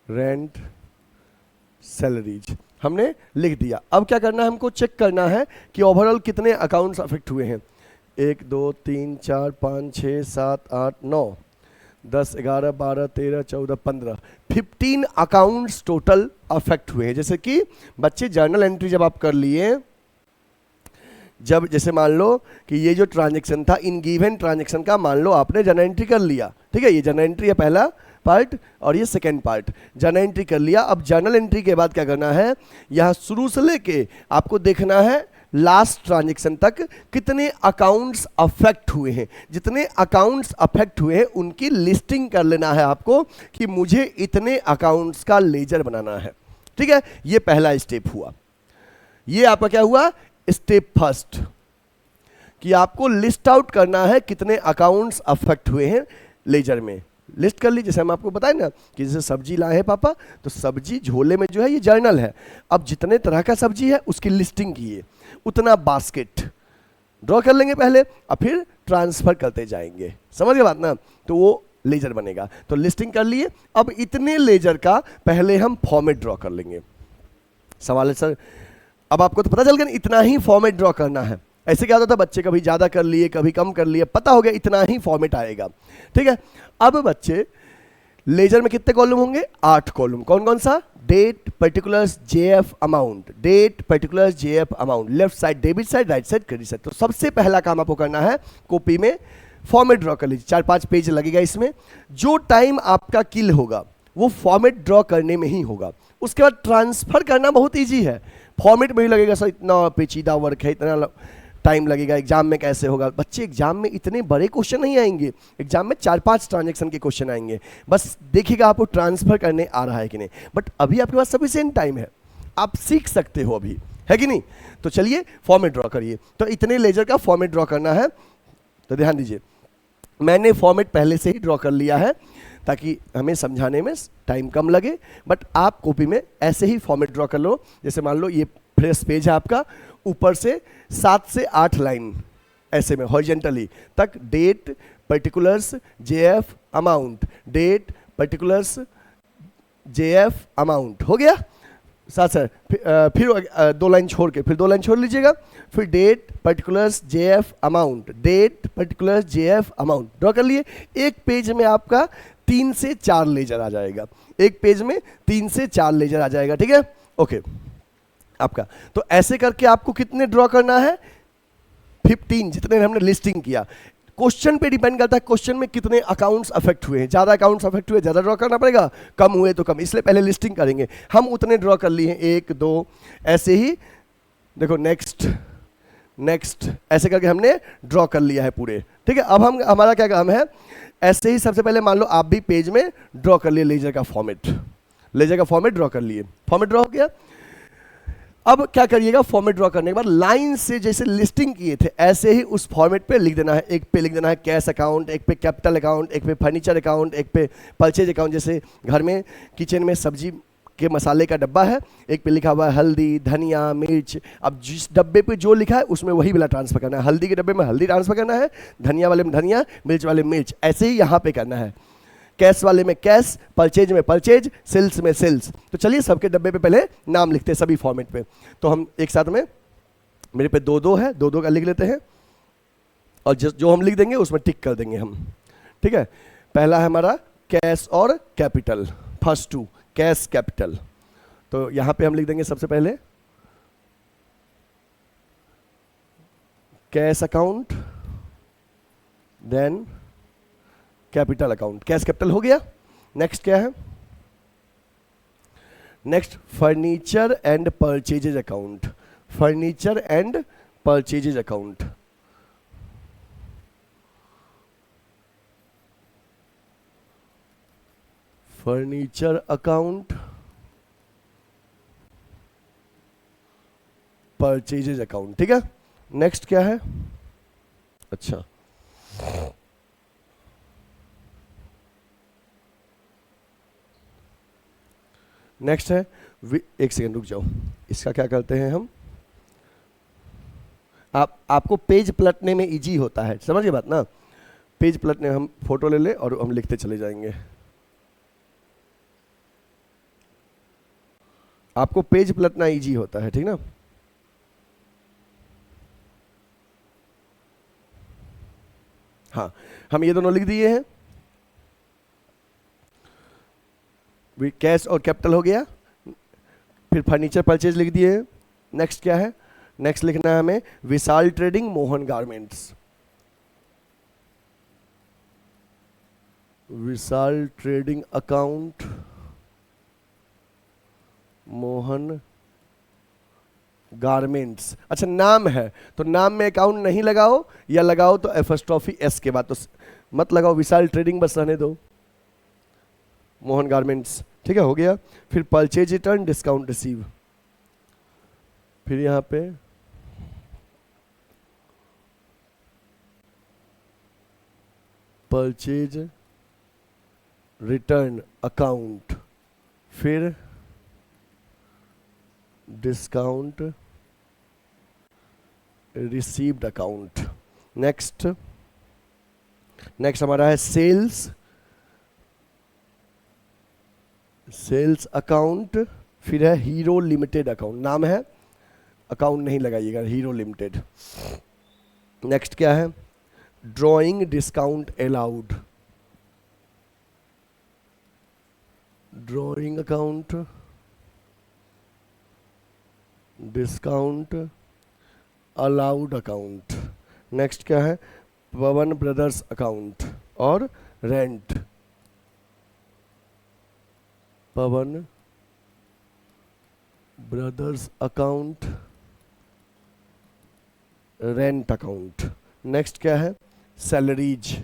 rent salaries हमने लिख दिया। अब क्या करना है, हमको चेक करना है कि ओवरऑल कितने अकाउंट्स अफेक्ट हुए हैं। 1 2 3 4 5 6 7 8 9 10 11 12 13 14 15 15 अकाउंट्स टोटल अफेक्ट हुए हैं। जैसे कि बच्चे जर्नल एंट्री जब आप कर लिए, जब जैसे मान लो कि ये जो ट्रांजेक्शन था, इन गिवन ट्रांजेक्शन का मान लो आपने जर्नल एंट्री कर लिया, ठीक है। ये जर्नल एंट्री है पहला पार्ट और ये सेकेंड पार्ट, जर्नल एंट्री कर लिया। अब जर्नल एंट्री के बाद क्या करना है, यहाँ शुरू से लेके आपको देखना है लास्ट ट्रांजेक्शन तक कितने अकाउंट्स अफेक्ट हुए हैं। जितने अकाउंट्स अफेक्ट हुए हैं उनकी लिस्टिंग कर लेना है आपको कि मुझे इतने अकाउंट्स का लेजर बनाना है, ठीक है। ये पहला स्टेप हुआ। ये आपका क्या हुआ, स्टेप फर्स्ट, कि आपको लिस्ट आउट करना है कितने अकाउंट्स अफेक्ट हुए हैं लेजर में। लिस्ट कर ली, जैसे हम आपको बताएं ना कि जैसे सब्जी लाए हैं पापा, तो सब्जी झोले में जो है ये जर्नल है। अब जितने तरह का सब्जी है उसकी लिस्टिंग कीजिए, उतना बास्केट ड्रॉ कर लेंगे पहले, और फिर ट्रांसफर करते जाएंगे। समझ गए बात ना, तो वो लेजर बनेगा। तो लिस्टिंग कर लिए। अब इतने लेजर का पहले हम फॉर्मेट ड्रॉ कर लेंगे। सवाल है सर, अब आपको तो पता चल गया इतना ही फॉर्मेट ड्रॉ करना है। ऐसे क्या होता था, बच्चे कभी ज़्यादा कर लिए कभी कम कर लिए, पता हो गया इतना ही फॉर्मेट आएगा, ठीक है। अब बच्चे लेजर में कितने कॉलम होंगे, 8 कॉलम। कौन कौन सा, date, particulars, JF, amount. Date, particulars, JF, amount. Left side debit side, right side credit side. तो सबसे पहला काम आपको करना है, कॉपी में फॉर्मेट ड्रॉ कर लीजिए। 4-5 पेज लगेगा इसमें। जो टाइम आपका किल होगा वो फॉर्मेट ड्रॉ करने में ही होगा। उसके बाद ट्रांसफर करना बहुत ईजी है। फॉर्मेट में ही लगेगा सर, इतना पेचीदा वर्क है, इतना टाइम लगेगा, एग्जाम में कैसे होगा। बच्चे एग्जाम में इतने बड़े क्वेश्चन नहीं आएंगे, एग्जाम में 4-5 ट्रांजैक्शन के क्वेश्चन आएंगे। बस देखिएगा आपको ट्रांसफर करने आ रहा है कि नहीं। बट अभी आपके पास सफिशिएंट टाइम है, आप सीख सकते हो अभी, है कि नहीं। तो चलिए फॉर्मेट ड्रॉ करिए। तो इतने लेजर का फॉर्मेट ड्रॉ करना है। तो ध्यान दीजिए, मैंने फॉर्मेट पहले से ही ड्रॉ कर लिया है ताकि हमें समझाने में टाइम कम लगे। बट आप कॉपी में ऐसे ही फॉर्मेट ड्रॉ कर लो। जैसे मान लो ये फ्रेश पेज है आपका, ऊपर से 7 से 8 लाइन ऐसे में हॉरिजेंटली तक date, particulars, JF, amount. Date, particulars, JF, amount हो गया। साथ सर फिर 2 लाइन छोड़ के फिर 2 लाइन छोड़ लीजिएगा। फिर date, particulars, JF, amount. Date, particulars, JF, amount draw कर लिए। एक पेज में आपका 3 से 4 लेजर आ जाएगा। एक पेज में 3 से 4 लेजर आ जाएगा, ठीक है। ओके आपका। तो ऐसे करके आपको कितने ड्रॉ करना है, 15, जितने हमने लिस्टिंग किया। क्वेश्चन पे डिपेंड करता है, क्वेश्चन में कितने अकाउंट्स अफेक्ट हुए हैं। ज़्यादा अकाउंट्स अफेक्ट हुए ज़्यादा ड्रॉ करना पड़ेगा, कम हुए तो कम, इसलिए पहले लिस्टिंग करेंगे। हम उतने ड्रॉ कर लिए हैं, 1 2 ऐसे ही। देखो नेक्स्ट नेक्स्ट ऐसे करके हमने ड्रॉ कर लिया है पूरे, ठीक है। अब हम हमारा क्या काम है, ऐसे ही सबसे पहले मान लो आप भी पेज में ड्रॉ कर लिए लेजर का फॉर्मेट। लेजर का फॉर्मेट ड्रॉ कर लिए, फॉर्मेट ड्रॉ हो गया। अब क्या करिएगा, फॉर्मेट ड्रॉ करने के बाद लाइन से जैसे लिस्टिंग किए थे ऐसे ही उस फॉर्मेट पे लिख देना है। एक पे लिख देना है कैश अकाउंट, एक पे कैपिटल अकाउंट, एक पे फर्नीचर अकाउंट, एक पे परचेज अकाउंट। जैसे घर में किचन में सब्जी के मसाले का डब्बा है, एक पे लिखा हुआ है हल्दी, धनिया, मिर्च। अब जिस डब्बे पे जो लिखा है उसमें वही वाला ट्रांसफर करना है। हल्दी के डब्बे में हल्दी ट्रांसफर करना है, धनिया वाले में धनिया, मिर्च वाले में मिर्च, ऐसे ही यहाँ पे करना है। कैश वाले में कैश, परचेज में परचेज, सेल्स में सेल्स। तो चलिए सबके डब्बे पे पहले नाम लिखते हैं सभी फॉर्मेट पे। तो हम एक साथ में, मेरे पे 2-2 है, 2-2 का लिख लेते हैं और जो हम लिख देंगे उसमें टिक कर देंगे हम, ठीक है। पहला है हमारा कैश और कैपिटल, फर्स्ट 2 कैश कैपिटल। तो यहाँ पे हम लिख देंगे सबसे पहले cash account, then capital account. Cash capital हो गया। नेक्स्ट क्या है, next furniture and purchases account, furniture and purchases account. Furniture account, purchases account, ठीक है। नेक्स्ट क्या है, अच्छा नेक्स्ट है, एक सेकंड रुक जाओ, इसका क्या करते हैं हम, आपको पेज पलटने में इजी होता है, समझिए बात ना। पेज पलटने हम फोटो ले ले और हम लिखते चले जाएंगे। आपको पेज पलटना इजी होता है, ठीक ना। हाँ, हम ये दोनों लिख दिए हैं। कैश और कैपिटल हो गया। फिर फर्नीचर परचेज लिख दिए। नेक्स्ट क्या है, नेक्स्ट लिखना है हमें विशाल ट्रेडिंग मोहन गारमेंट्स, विशाल ट्रेडिंग अकाउंट मोहन गारमेंट्स। अच्छा नाम है तो नाम में अकाउंट नहीं लगाओ, या लगाओ तो एफस्ट्रॉफी एस के बाद, तो मत लगाओ, विशाल ट्रेडिंग बस रहने दो, मोहन गारमेंट्स, ठीक है, हो गया। फिर परचेज रिटर्न डिस्काउंट रिसीव, फिर यहां पे परचेज रिटर्न अकाउंट, फिर डिस्काउंट रिसीव्ड अकाउंट। नेक्स्ट हमारा है सेल्स, सेल्स अकाउंट, फिर है हीरो लिमिटेड अकाउंट, नाम है, अकाउंट नहीं लगाइएगा, हीरो लिमिटेड। नेक्स्ट क्या है, drawing discount allowed, drawing account discount allowed account. Next क्या है, पवन ब्रदर्स अकाउंट और rent, Pavan brothers account, rent account. Next क्या है, सैलरीज,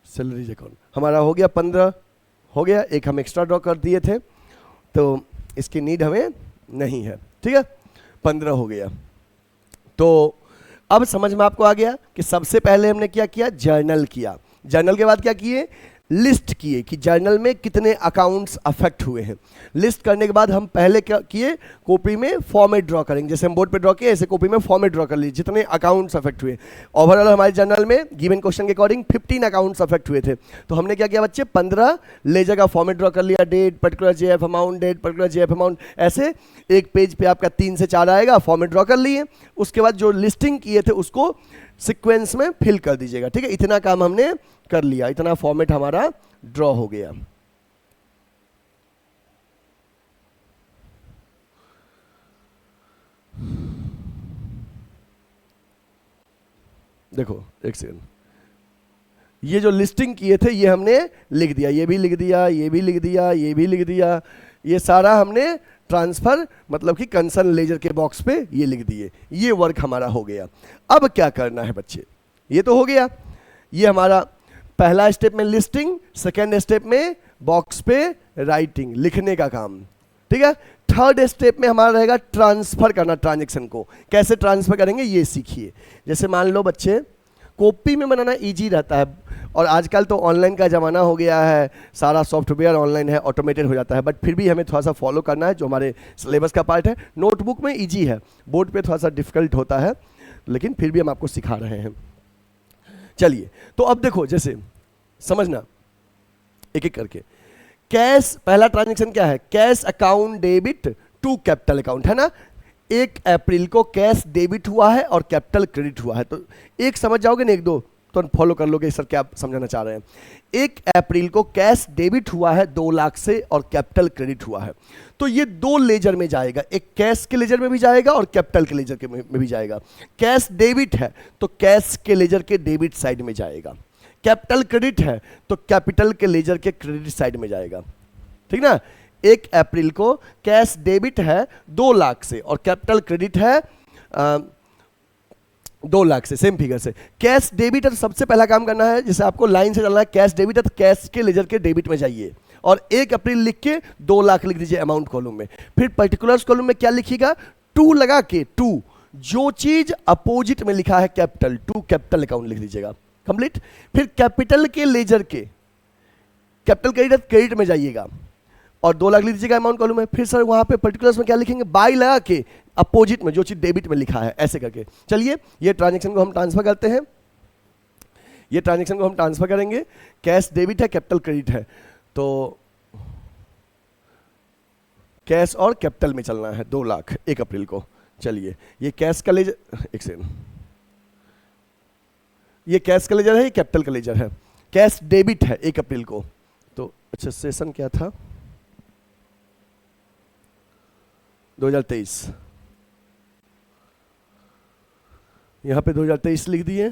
सैलरीज अकाउंट। हमारा हो गया 15, हो गया। एक हम एक्स्ट्रा ड्रॉ कर दिए थे तो इसकी नीड हमें नहीं है, ठीक है, 15 हो गया। तो अब समझ में आपको आ गया कि सबसे पहले हमने क्या किया, जर्नल किया। जर्नल के बाद क्या किए, लिस्ट किए कि जर्नल में कितने अकाउंट्स अफेक्ट हुए हैं। लिस्ट करने के बाद हम पहले क्या किए, कॉपी में फॉर्मेट ड्रॉ करेंगे, जैसे हम बोर्ड पे ड्रॉ किए ऐसे कॉपी में फॉर्मेट ड्रॉ कर लीजिए जितने अकाउंट्स अफेक्ट हुए। ओवरऑल हमारे जर्नल में गिवन क्वेश्चन के अकॉर्डिंग 15 अकाउंट्स अफेक्ट हुए थे। तो हमने क्या किया बच्चे, 15 लेजर का फॉर्मेट ड्रॉ कर लिया, date, particular JF amount, date, particular JF amount, ऐसे एक पेज पे आपका 3 से 4 आएगा, फॉर्मेट ड्रॉ कर लिए। उसके बाद जो लिस्टिंग किए थे उसको सीक्वेंस में फिल कर दीजिएगा, ठीक है। इतना काम हमने कर लिया, इतना फॉर्मेट हमारा ड्रॉ हो गया। देखो एक सेकंड, ये जो लिस्टिंग किए थे ये हमने लिख दिया, ये भी लिख दिया, ये भी लिख दिया, ये भी लिख दिया, ये सारा हमने ट्रांसफर मतलब कि कंसर्न लेजर के बॉक्स पे ये लिख दिए। ये वर्क हमारा हो गया। अब क्या करना है बच्चे, ये तो हो गया, ये हमारा पहला स्टेप में लिस्टिंग, सेकेंड स्टेप में बॉक्स पे राइटिंग, लिखने का काम, ठीक है। थर्ड स्टेप में हमारा रहेगा ट्रांसफर करना ट्रांजेक्शन को। कैसे ट्रांसफर करेंगे ये सीखिए। जैसे मान लो बच्चे, कॉपी में बनाना इजी रहता है, और आजकल तो ऑनलाइन का ज़माना हो गया है, सारा सॉफ्टवेयर ऑनलाइन है, ऑटोमेटेड हो जाता है, बट फिर भी हमें थोड़ा सा फॉलो करना है जो हमारे सिलेबस का पार्ट है। नोटबुक में इजी है, बोर्ड पे थोड़ा सा डिफिकल्ट होता है, लेकिन फिर भी हम आपको सिखा रहे हैं। चलिए, तो अब देखो, जैसे समझना एक एक करके। कैश, पहला ट्रांजेक्शन क्या है? Cash account debit to capital account, है ना। 1 अप्रैल को कैश डेबिट हुआ है और कैपिटल क्रेडिट हुआ है। तो एक समझ जाओगे ना, एक दो तो फॉलो कर लोगे सर क्या समझाना चाह रहे हैं। 1 अप्रैल को कैश डेबिट हुआ है 2 लाख से और कैपिटल क्रेडिट हुआ है। तो ये 2 लेजर में जाएगा, एक कैश के लेजर में भी जाएगा और कैपिटल के लेजर में भी जाएगा। कैश डेबिट है तो कैश के लेजर के डेबिट साइड में जाएगा, कैपिटल क्रेडिट है तो कैपिटल के लेजर के क्रेडिट साइड में जाएगा, ठीक ना। 1 अप्रैल को कैश डेबिट है 2 लाख से और कैपिटल क्रेडिट है 2 लाख से, सेम फिगर से। कैश डेबिट है तो सबसे पहला काम करना है, जैसे आपको लाइन से चलना है, कैश डेबिट है तो कैश के लेजर के डेबिट में जाइए और 1 अप्रैल लिख के 2 लाख लिख दीजिए अमाउंट कॉलम में। फिर पर्टिकुलर्स कॉलम में क्या लिखिएगा? 2 लगा के, 2 जो चीज अपोजिट में लिखा है कैपिटल, 2 कैपिटल अकाउंट लिख दीजिएगा, कंप्लीट। फिर कैपिटल के लेजर के, कैपिटल क्रेडिट में जाइएगा और 2 लाख लिख दीजिएगा अमाउंट कॉलम में। फिर सर वहां पे पर्टिकुलर्स में क्या लिखेंगे? बाई लगा के अपोजिट में जो चीज डेबिट में लिखा है, ऐसे करके। चलिए, ये ट्रांजैक्शन को हम ट्रांसफर करते हैं। ये ट्रांजैक्शन को हम ट्रांसफर करेंगे। कैश डेबिट है, कैपिटल क्रेडिट है, तो कैश और कैपिटल में चलना है 2 लाख 1 अप्रैल को। चलिए, ये कैश का लेजर, एक सेकंड, ये कैश का लेजर है, ये कैपिटल का लेजर है। कैश डेबिट है 1 अप्रैल को, तो अच्छा सेशन क्या था? 2023, यहां पे 2023 लिख दिए।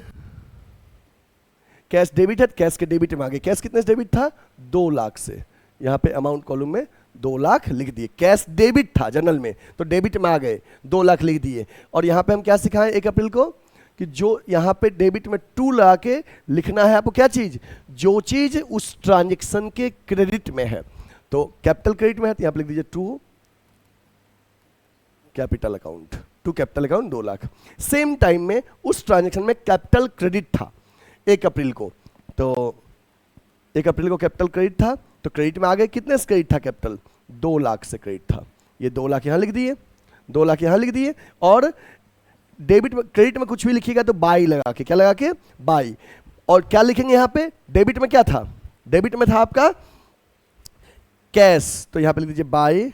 कैश डेबिट है, कैश के डेबिट में आ गए। कैश कितने से डेबिट था? 2 लाख से। यहां पे अमाउंट कॉलम में 2 लाख लिख दिए। कैश डेबिट था जनरल में, तो डेबिट में आ गए, 2 लाख लिख दिए। और यहां पे हम क्या सिखाएं 1 अप्रैल को? कि जो यहां पे डेबिट में 2 लगा के लिखना है आपको, क्या चीज? जो चीज उस ट्रांजेक्शन के क्रेडिट में है। तो कैपिटल क्रेडिट में है तो यहां पे लिख दीजिए 2 capital account, 2 capital account 2 lakh. Same time में उस ट्रांजेक्शन में कैपिटल क्रेडिट था 1 अप्रैल को, तो 1 अप्रैल को कैपिटल क्रेडिट था, तो क्रेडिट में आ गए। कितने से क्रेडिट था कैपिटल? 2 लाख से क्रेडिट था। ये 2 लाख यहां लिख दिए, 2 लाख यहां लिख दिए। और डेबिट में, क्रेडिट में कुछ भी लिखिएगा तो बाई लगा के, क्या लगा के? बाई। और क्या लिखेंगे यहां पे? डेबिट में क्या था? डेबिट में था आपका कैश, तो यहां पे लिख दीजिए बाई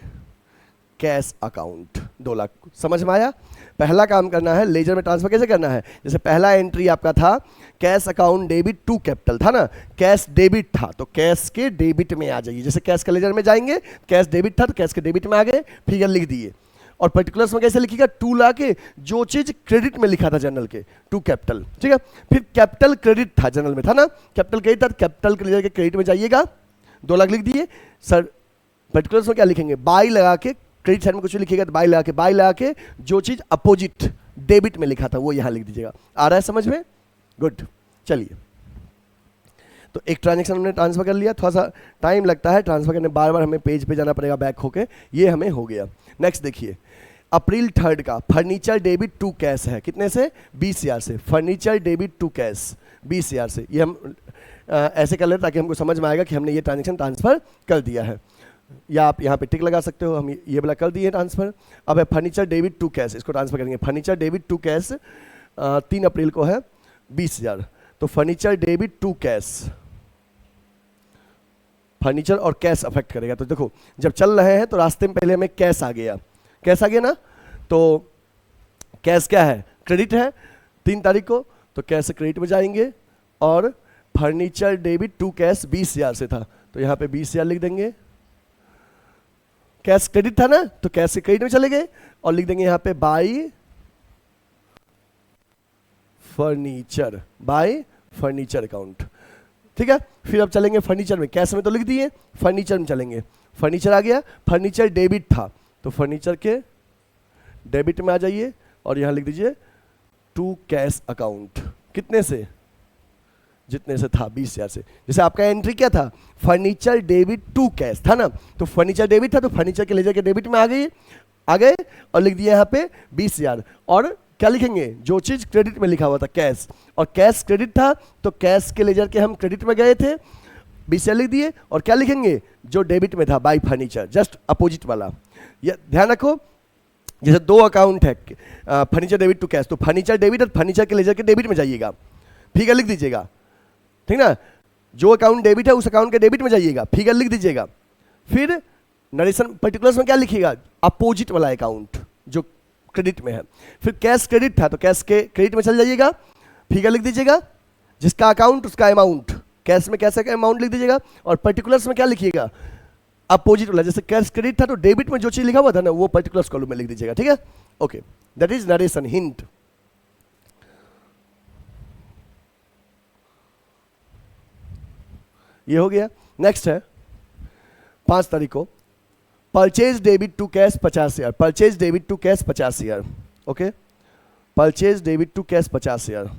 कैश अकाउंट 2 लाख। समझ में आया? पहला काम करना है लेजर में ट्रांसफर कैसे करना है। जैसे पहला एंट्री आपका था cash account debit to capital, था ना। कैश डेबिट था तो कैश के डेबिट में आ जाइए। जैसे कैश का लेजर में जाएंगे, कैश डेबिट था तो कैश के डेबिट में आ गए, फिगर लिख दिए। और पर्टिकुलर्स में कैसे लिखिएगा? 2 ला के जो चीज क्रेडिट में लिखा था जनरल के, 2 कैपिटल, ठीक है। फिर कैपिटल क्रेडिट था जनरल में, था ना। कैपिटल क्रेडिट था तो कैपिटल के लेजर के क्रेडिट में जाइएगा, 2 लाख लिख दिए। सर पर्टिकुलर्स में क्या लिखेंगे? बाई लगा के, क्रेडिट साइड में कुछ लिखिएगा तो बाई लगा के जो चीज अपोजिट डेबिट में लिखा था वो यहां लिख दीजिएगा। आ रहा है समझ में? गुड। चलिए, तो एक ट्रांजेक्शन हमने ट्रांसफर कर लिया। थोड़ा सा टाइम लगता है ट्रांसफर करने, बार बार हमें पेज पे जाना पड़ेगा बैक होके। ये हमें हो गया। नेक्स्ट देखिए, अप्रैल 3 का फर्नीचर डेबिट टू कैश है। कितने से? 20,000 से। फर्नीचर डेबिट टू कैश 20,000 से। ये हम ऐसे कर लेते ताकि हमको समझ में आएगा कि हमने ये ट्रांजेक्शन ट्रांसफर कर दिया है। या आप यहाँ पे टिक लगा सकते हो, हम ये वाला कर दिए ट्रांसफर। अब है फर्नीचर डेबिट टू कैश, इसको ट्रांसफर करेंगे। फर्नीचर डेबिट टू कैश 3 अप्रैल को है 20,000। तो furniture debit to cash, furniture और कैश अफेक्ट करेगा। तो देखो, जब चल रहे हैं तो रास्ते में पहले हमें कैश आ गया, कैश आ गया ना। तो कैश क्या है? क्रेडिट है 3 तारीख को, तो कैश से क्रेडिट में जाएंगे। और फर्नीचर डेबिट टू कैश 20,000 से था, तो यहाँ पे 20,000 लिख देंगे। कैश क्रेडिट था ना, तो कैश से क्रेडिट में चले गए और लिख देंगे यहाँ पे by furniture, by furniture account, ठीक है। फिर अब चलेंगे फर्नीचर में। कैश में तो लिख दिए, फर्नीचर में चलेंगे। फर्नीचर आ गया, फर्नीचर डेबिट था तो फर्नीचर के डेबिट में आ जाइए और यहां लिख दीजिए टू कैश अकाउंट। कितने से? जितने से था 20,000 से। जैसे आपका एंट्री क्या था, फर्नीचर डेबिट टू कैश था ना, तो फर्नीचर डेबिट था तो फर्नीचर के लेजर के डेबिट में आ गए और लिख दिया यहाँ पे 20,000। और क्या लिखेंगे, जो चीज क्रेडिट में लिखा हुआ था कैश, और कैश क्रेडिट था तो कैश के लेजर के हम क्रेडिट में गए थे, 20,000 लिख दिए। और क्या लिखेंगे, जो डेबिट में था बाई फर्नीचर, जस्ट अपोजिट वाला। ये ध्यान रखो, जैसे दो अकाउंट है, फर्नीचर डेबिट टू कैश, तो फर्नीचर डेबिट और फर्नीचर के लेजर के डेबिट में जाइएगा, फिगर लिख दीजिएगा, ठीक ना। जो अकाउंट डेबिट है उस अकाउंट के डेबिट में जाइएगा, फिगर लिख दीजिएगा। फिर नरेशन पर्टिकुलर्स में क्या लिखिएगा, अपोजिट वाला अकाउंट जो क्रेडिट में है। फिर कैश क्रेडिट था तो कैश के क्रेडिट में चल जाइएगा, फिगर लिख दीजिएगा, जिसका अकाउंट उसका अमाउंट, कैश में कैसे का अमाउंट लिख दीजिएगा। और पर्टिकुलर्स में क्या लिखिएगा, अपोजिट वाला, जैसे कैश क्रेडिट था तो डेबिट में जो चीज लिखा हुआ था ना वो पर्टिकुलर्स कॉलम में लिख दीजिएगा, ठीक है। Okay, that is narration hint. ये हो गया। नेक्स्ट है 5 तारीख को, purchase debit to cash 50,000, purchase debit to cash 50,000। Okay, purchase debit to cash 50,000।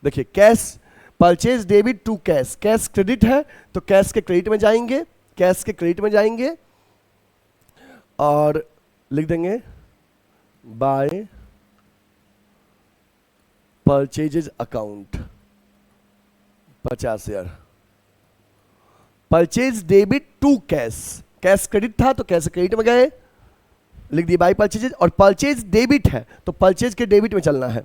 देखिए cash, purchase debit to cash, cash credit है तो कैश के क्रेडिट में जाएंगे, कैश के क्रेडिट में जाएंगे और लिख देंगे by purchases account 50,000। Purchase debit to cash, cash credit था तो कैश क्रेडिट में गए, लिख दिए बाय परचेजेज। और परचेज डेबिट है तो परचेज के डेबिट में चलना है,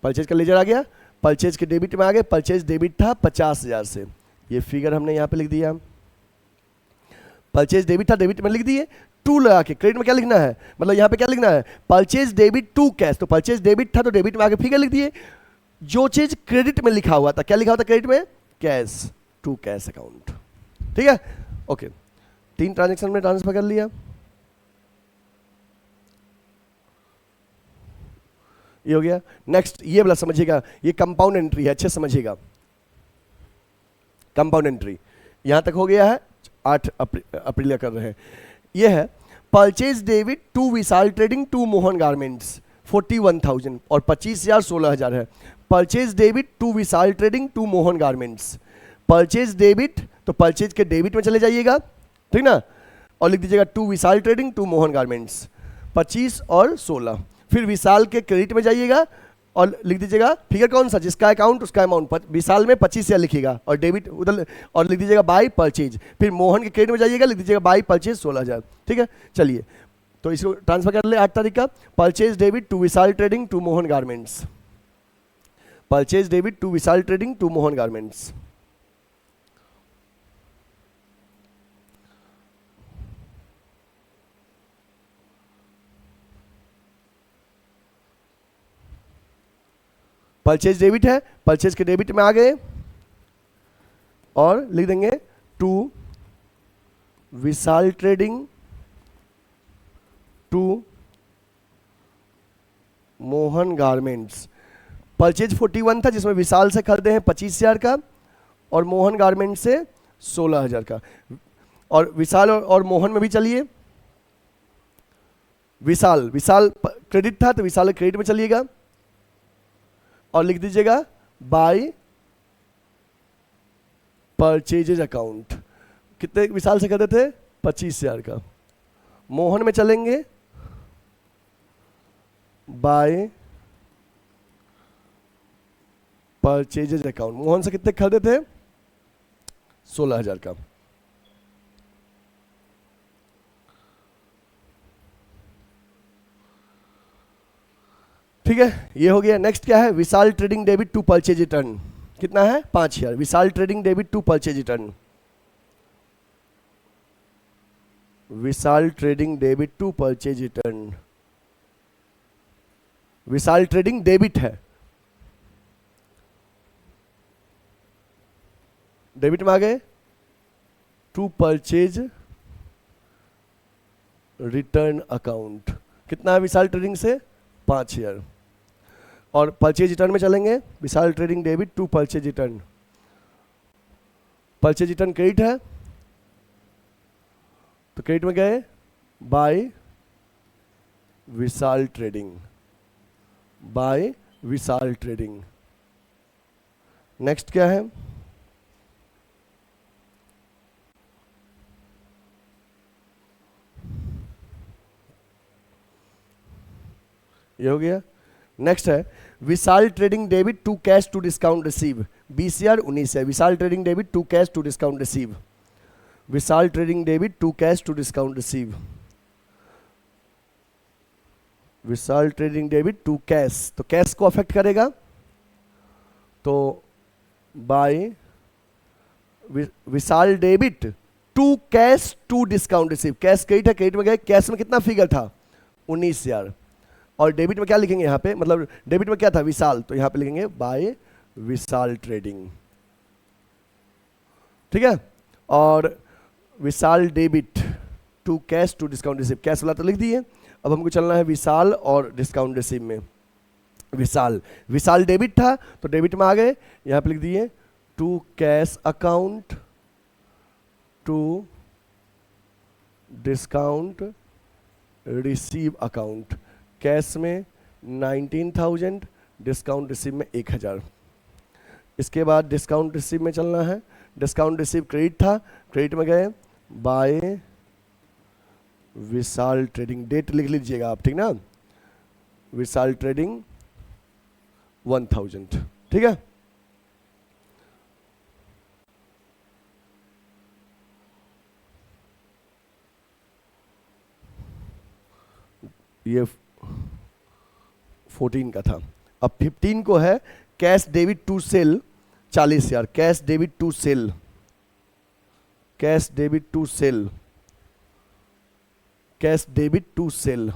परचेज का लेजर आ गया, परचेज के डेबिट में आ गए। परचेज डेबिट था 50,000 से, ये फिगर हमने यहां पे लिख दिया। परचेज डेबिट था, डेबिट में लिख दिए, टू लगा के क्रेडिट में क्या लिखना है, मतलब यहां पे क्या लिखना है, परचेज डेबिट टू कैश, तो परचेज डेबिट था तो डेबिट में आगे फिगर लिख दिए। जो चीज क्रेडिट में लिखा हुआ था, क्या लिखा हुआ था क्रेडिट में, कैश टू कैश अकाउंट, ठीक है। ओके, 3 ट्रांजेक्शन में ट्रांसफर कर लिया, ये हो गया। नेक्स्ट ये वाला समझिएगा, ये कंपाउंड एंट्री है, अच्छे समझिएगा। कंपाउंड एंट्री यहां तक हो गया है, 8 अप्रैल कर रहे हैं। ये है purchase debit to Vishal Trading to Mohan Garments 41,000 और 25,000 16,000 है। Purchase debit to Vishal Trading to Mohan garments, purchase debit तो परचेज के डेबिट में चले जाइएगा, ठीक ना, और लिख दीजिएगा to Vishal Trading to Mohan Garments 25 और 16। फिर विशाल के क्रेडिट में जाइएगा और लिख दीजिएगा फिगर कौन सा, जिसका अकाउंट उसका अमाउंट, विशाल में 25,000 लिखिएगा और डेबिट उधर, और लिख दीजिएगा बाय परचेज। फिर मोहन के क्रेडिट में जाइएगा, लिख दीजिएगा बाय परचेज 16,000, ठीक है। चलिए तो इसको ट्रांसफर कर ले 8 तारीख का, purchase debit to Vishal Trading to Mohan garments, purchase debit to Vishal Trading to Mohan garments. Purchase debit है, परचेज के डेबिट में आ गए और लिख देंगे to Vishal Trading to Mohan garments. Purchase 41 था जिसमें विशाल से खरीदे हैं 25,000 का और मोहन गारमेंट्स से 16,000 का। और विशाल और मोहन में भी चलिए, विशाल क्रेडिट था तो विशाल क्रेडिट में चलिएगा और लिख दीजिएगा बाय परचेजेज अकाउंट। कितने विशाल से खरीदे थे, 25,000 का। मोहन में चलेंगे बाय परचेजेज अकाउंट, मोहन से कितने खरीदे थे, 16,000 का। ठीक है, ये हो गया। नेक्स्ट क्या है, Vishal trading debit to purchase return, कितना है 5,000। Vishal trading debit to purchase return, Vishal trading debit to purchase return, Vishal trading debit है, डेबिट में आ गए, टू परचेज रिटर्न अकाउंट, कितना है विशाल ट्रेडिंग से 5,000। और परचेज रिटर्न में चलेंगे, Vishal trading debit to purchase return, purchase return credit है तो क्रेडिट में गए by Vishal trading, by Vishal trading, next क्या है, ये हो गया। नेक्स्ट है Vishal trading debit to cash to discount receive, 20,000 19 है। Vishal trading debit to cash to discount receive, Vishal trading debit to cash to discount receive, Vishal trading debit to cash, तो कैश को अफेक्ट करेगा, तो bye Vishal debit to cash to discount receive, cash credit है, क्रेडिट में गए, कैश में कितना फिगर था 19,000, और डेबिट में क्या लिखेंगे यहाँ पे, मतलब डेबिट में क्या था विशाल, तो यहाँ पे लिखेंगे बाय विशाल ट्रेडिंग, ठीक है। और Vishal debit to cash to discount receive, cash वाला तो लिख दिए, अब हमको चलना है विशाल और डिस्काउंट रिसीव में। विशाल, विशाल डेबिट था तो डेबिट में आ गए, यहाँ पे लिख दिए to cash account to discount receive account, cash में 19,000, डिस्काउंट रिसीव में 1,000। इसके बाद डिस्काउंट रिसीव में चलना है, डिस्काउंट रिसीव क्रेडिट था, क्रेडिट में गए बाय विशाल ट्रेडिंग, डेट लिख लीजिएगा आप, ठीक ना, विशाल ट्रेडिंग 1,000, ठीक है। ये 14 का था। अब 15 को है cash debit to sale 40,000, cash debit to sale, cash debit to sale, cash debit to sale,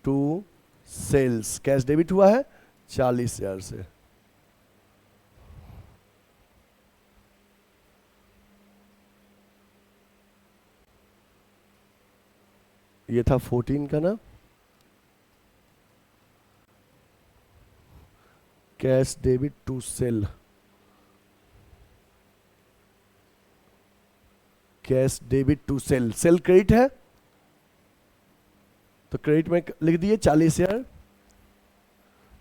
to sales, cash debit हुआ है 40,000 से। ये था 14 का ना, cash debit to sale, cash debit to sale, sale credit है तो क्रेडिट में लिख दिए 40,000,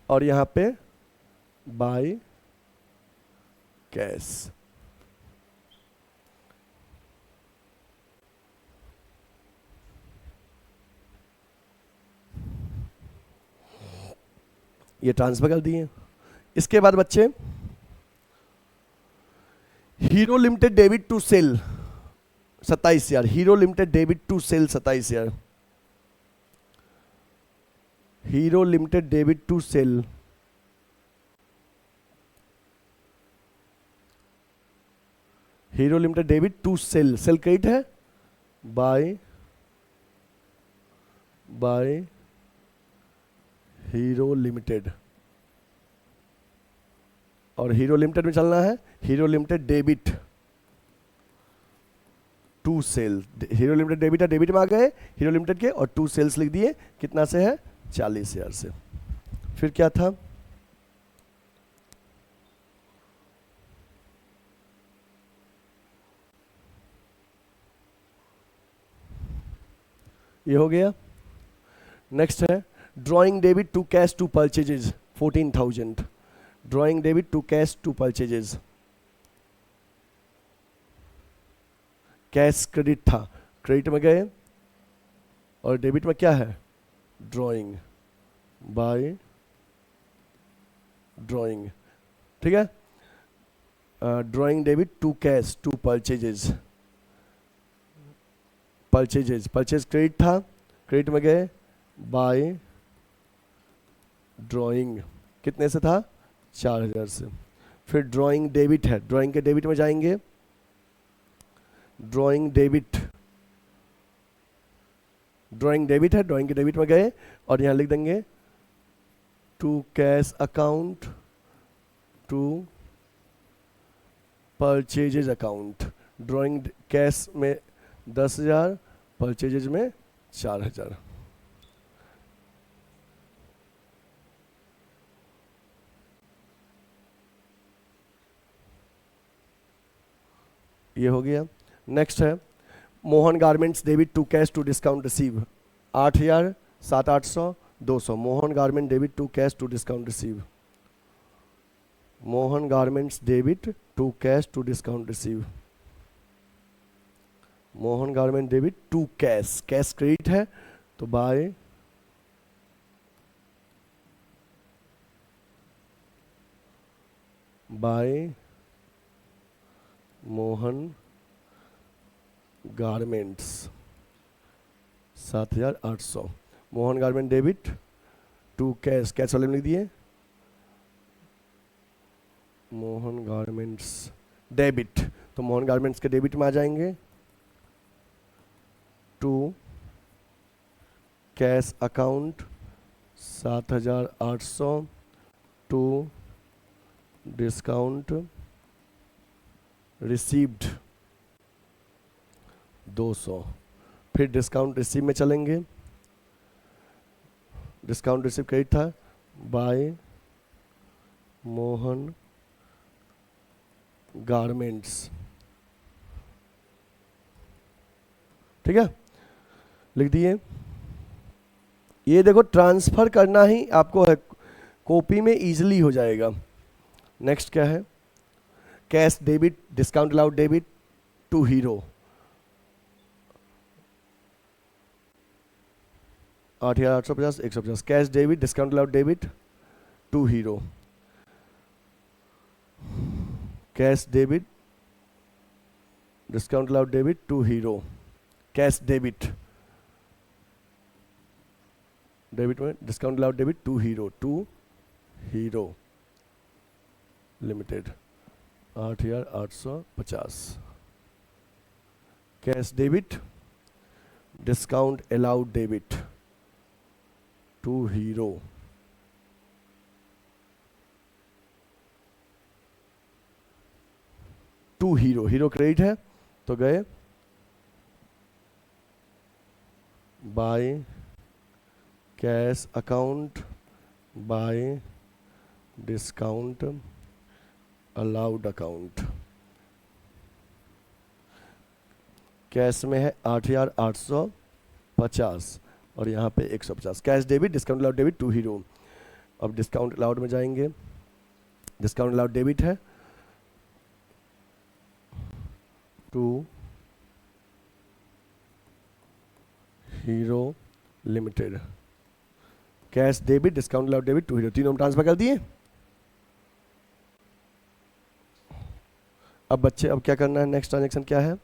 और यहां पे बाय कैश, ये ट्रांसफर कर दिए। इसके बाद बच्चे Hero Limited debit to sale 27,000, Hero Limited debit to sale 27,000, Hero Limited debit to sale, Hero Limited debit to sale, sale credit है बाय हीरो लिमिटेड, और हीरो लिमिटेड में चलना है Hero Limited debit to sale, Hero Limited debit है, डेबिट में आ गए हीरो लिमिटेड के, और टू सेल्स लिख दिए, कितना से है 40,000 से। फिर क्या था, ये हो गया। नेक्स्ट है drawing debit to cash to purchases 14,000, drawing debit to cash to purchases, cash credit था, क्रेडिट में गए, और डेबिट में क्या है ड्रॉइंग, बाय ड्रॉइंग, ठीक है। Drawing debit to cash to purchases, purchases, purchase credit था, क्रेडिट में गए बाय ड्रॉइंग, कितने से था 4,000 से। फिर ड्रॉइंग डेबिट है, ड्रॉइंग के डेबिट में जाएंगे, ड्रॉइंग डेबिट, ड्रॉइंग डेबिट है, ड्रॉइंग के डेबिट में गए, और यहां लिख देंगे to cash account to purchases account, drawing cash में 10,000, परचेजेज में 4,000। ये हो गया। नेक्स्ट है Mohan Garments debit to cash to discount receive 8,000, 7,800, 200, Mohan garment debit to cash to discount receive, Mohan Garments debit to cash to discount receive. Mohan garment debit to cash, cash credit है तो by Mohan Garments 7,800। Mohan garment debit to cash, cash वाले में लिख दिए मोहन गारमेंट्स डेबिट, तो मोहन गारमेंट्स के डेबिट में आ जाएंगे to cash account 7,800 to discount received 200। फिर डिस्काउंट रिसीव में चलेंगे, डिस्काउंट रिसीव क्रेडिट था बाय मोहन गारमेंट्स, ठीक है, लिख दिए। ये देखो ट्रांसफर करना ही आपको है, कॉपी में इजीली हो जाएगा। नेक्स्ट क्या है, cash debit discount allowed debit to Hero 8,850 150। Cash debit discount allowed debit to Hero, cash debit discount allowed debit to Hero, cash debit debit में discount allowed debit to Hero limited 8,850। Cash debit discount allowed debit to Hero Hero credit है तो गए by cash account by discount allowed account. Cash में है 8,850 और यहाँ पे 150। Cash debit discount allowed debit to Hero. अब डिस्काउंट अलाउड में जाएंगे, डिस्काउंट अलाउड डेबिट है to Hero Limited, cash debit discount allowed debit to Hero, तीनों में ट्रांसफर कर दिए। अब बच्चे अब क्या करना है, नेक्स्ट ट्रांजेक्शन क्या है,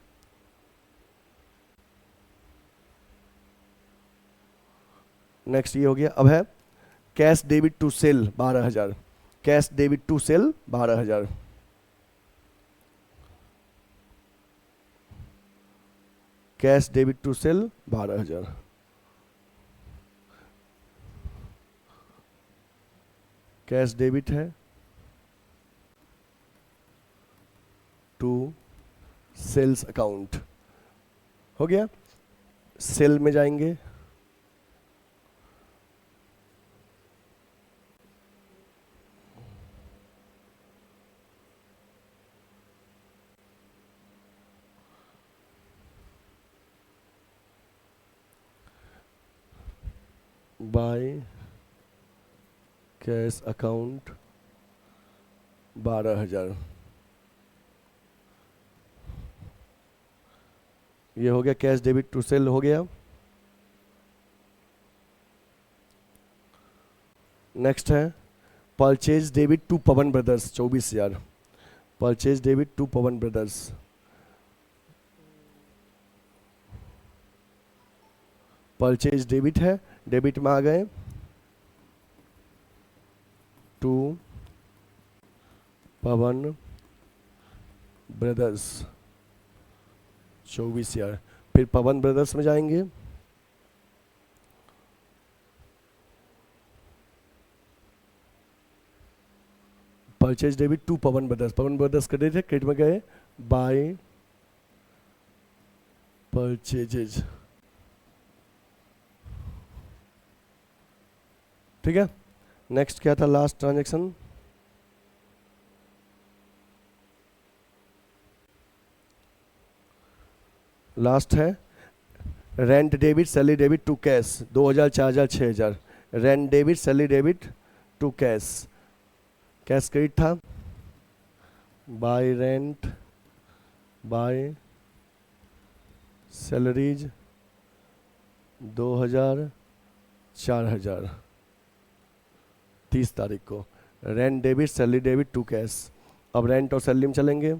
नेक्स्ट ये हो गया। अब है cash debit to sale 12,000, cash debit to sale 12,000, cash debit to sale 12,000, cash debit है टू सेल्स अकाउंट, हो गया। सेल में जाएंगे, बाय कैश अकाउंट 12,000, ये हो गया। कैश डेबिट टू सेल हो गया। नेक्स्ट है purchase debit to Pavan Brothers 24,000, purchase debit to Pavan brothers, purchase debit है, डेबिट में आ गए टू पवन ब्रदर्स 24,000। फिर पवन ब्रदर्स में जाएंगे, purchase debit to Pavan Brothers, Pavan Brothers credit है, क्रेडिट में गए बाय परचेजेज, ठीक है। नेक्स्ट क्या था लास्ट ट्रांजैक्शन, लास्ट है rent debit salary debit to cash 2,000 4,000 6,000, rent debit salary debit to cash, cash credit था बाय रेंट, बाय सैलरीज 2000, 4000, 30 तारीख को rent debit, salary debit to cash. अब रेंट और सैलरी में चलेंगे।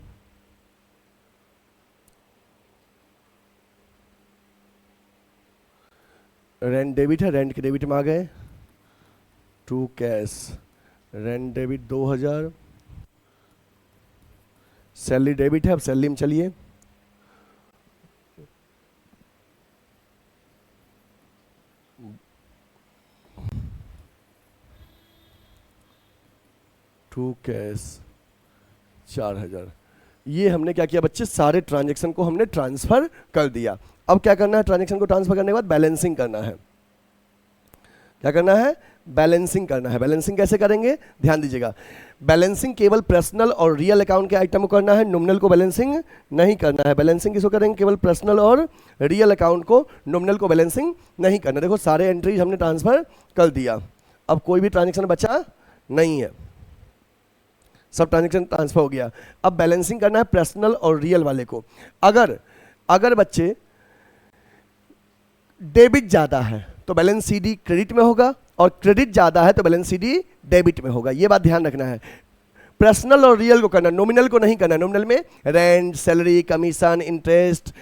रेंट डेबिट है, रेंट के डेबिट में आ गए, to cash, rent debit 2000, salary debit है, अब सैलरी में चलिए। To cash 4000। ये हमने क्या किया बच्चे, सारे ट्रांजेक्शन को हमने ट्रांसफर कर दिया। अब क्या करना है, ट्रांजेक्शन को ट्रांसफर करने के बाद बैलेंसिंग करना है। क्या करना है, बैलेंसिंग करना है। बैलेंसिंग कैसे करेंगे, ध्यान दीजिएगा। बैलेंसिंग केवल पर्सनल और रियल अकाउंट के आइटम को करना है, नॉमिनल को बैलेंसिंग नहीं करना है। बैलेंसिंग किसको करेंगे, केवल पर्सनल और रियल अकाउंट को, नॉमिनल को बैलेंसिंग नहीं करना। देखो सारे एंट्रीज हमने ट्रांसफर कर दिया, अब कोई भी ट्रांजेक्शन बचा नहीं है, सब ट्रांजेक्शन ट्रांसफर हो गया। अब बैलेंसिंग करना है पर्सनल और रियल वाले को। अगर बच्चे डेबिट ज्यादा है तो बैलेंस सीडी क्रेडिट में होगा, और क्रेडिट ज्यादा है तो बैलेंस सीडी डेबिट में होगा। ये बात ध्यान रखना है। पर्सनल और रियल को करना, नॉमिनल को नहीं करना। नॉमिनल में रेंट, सैलरी, कमीशन, इंटरेस्ट,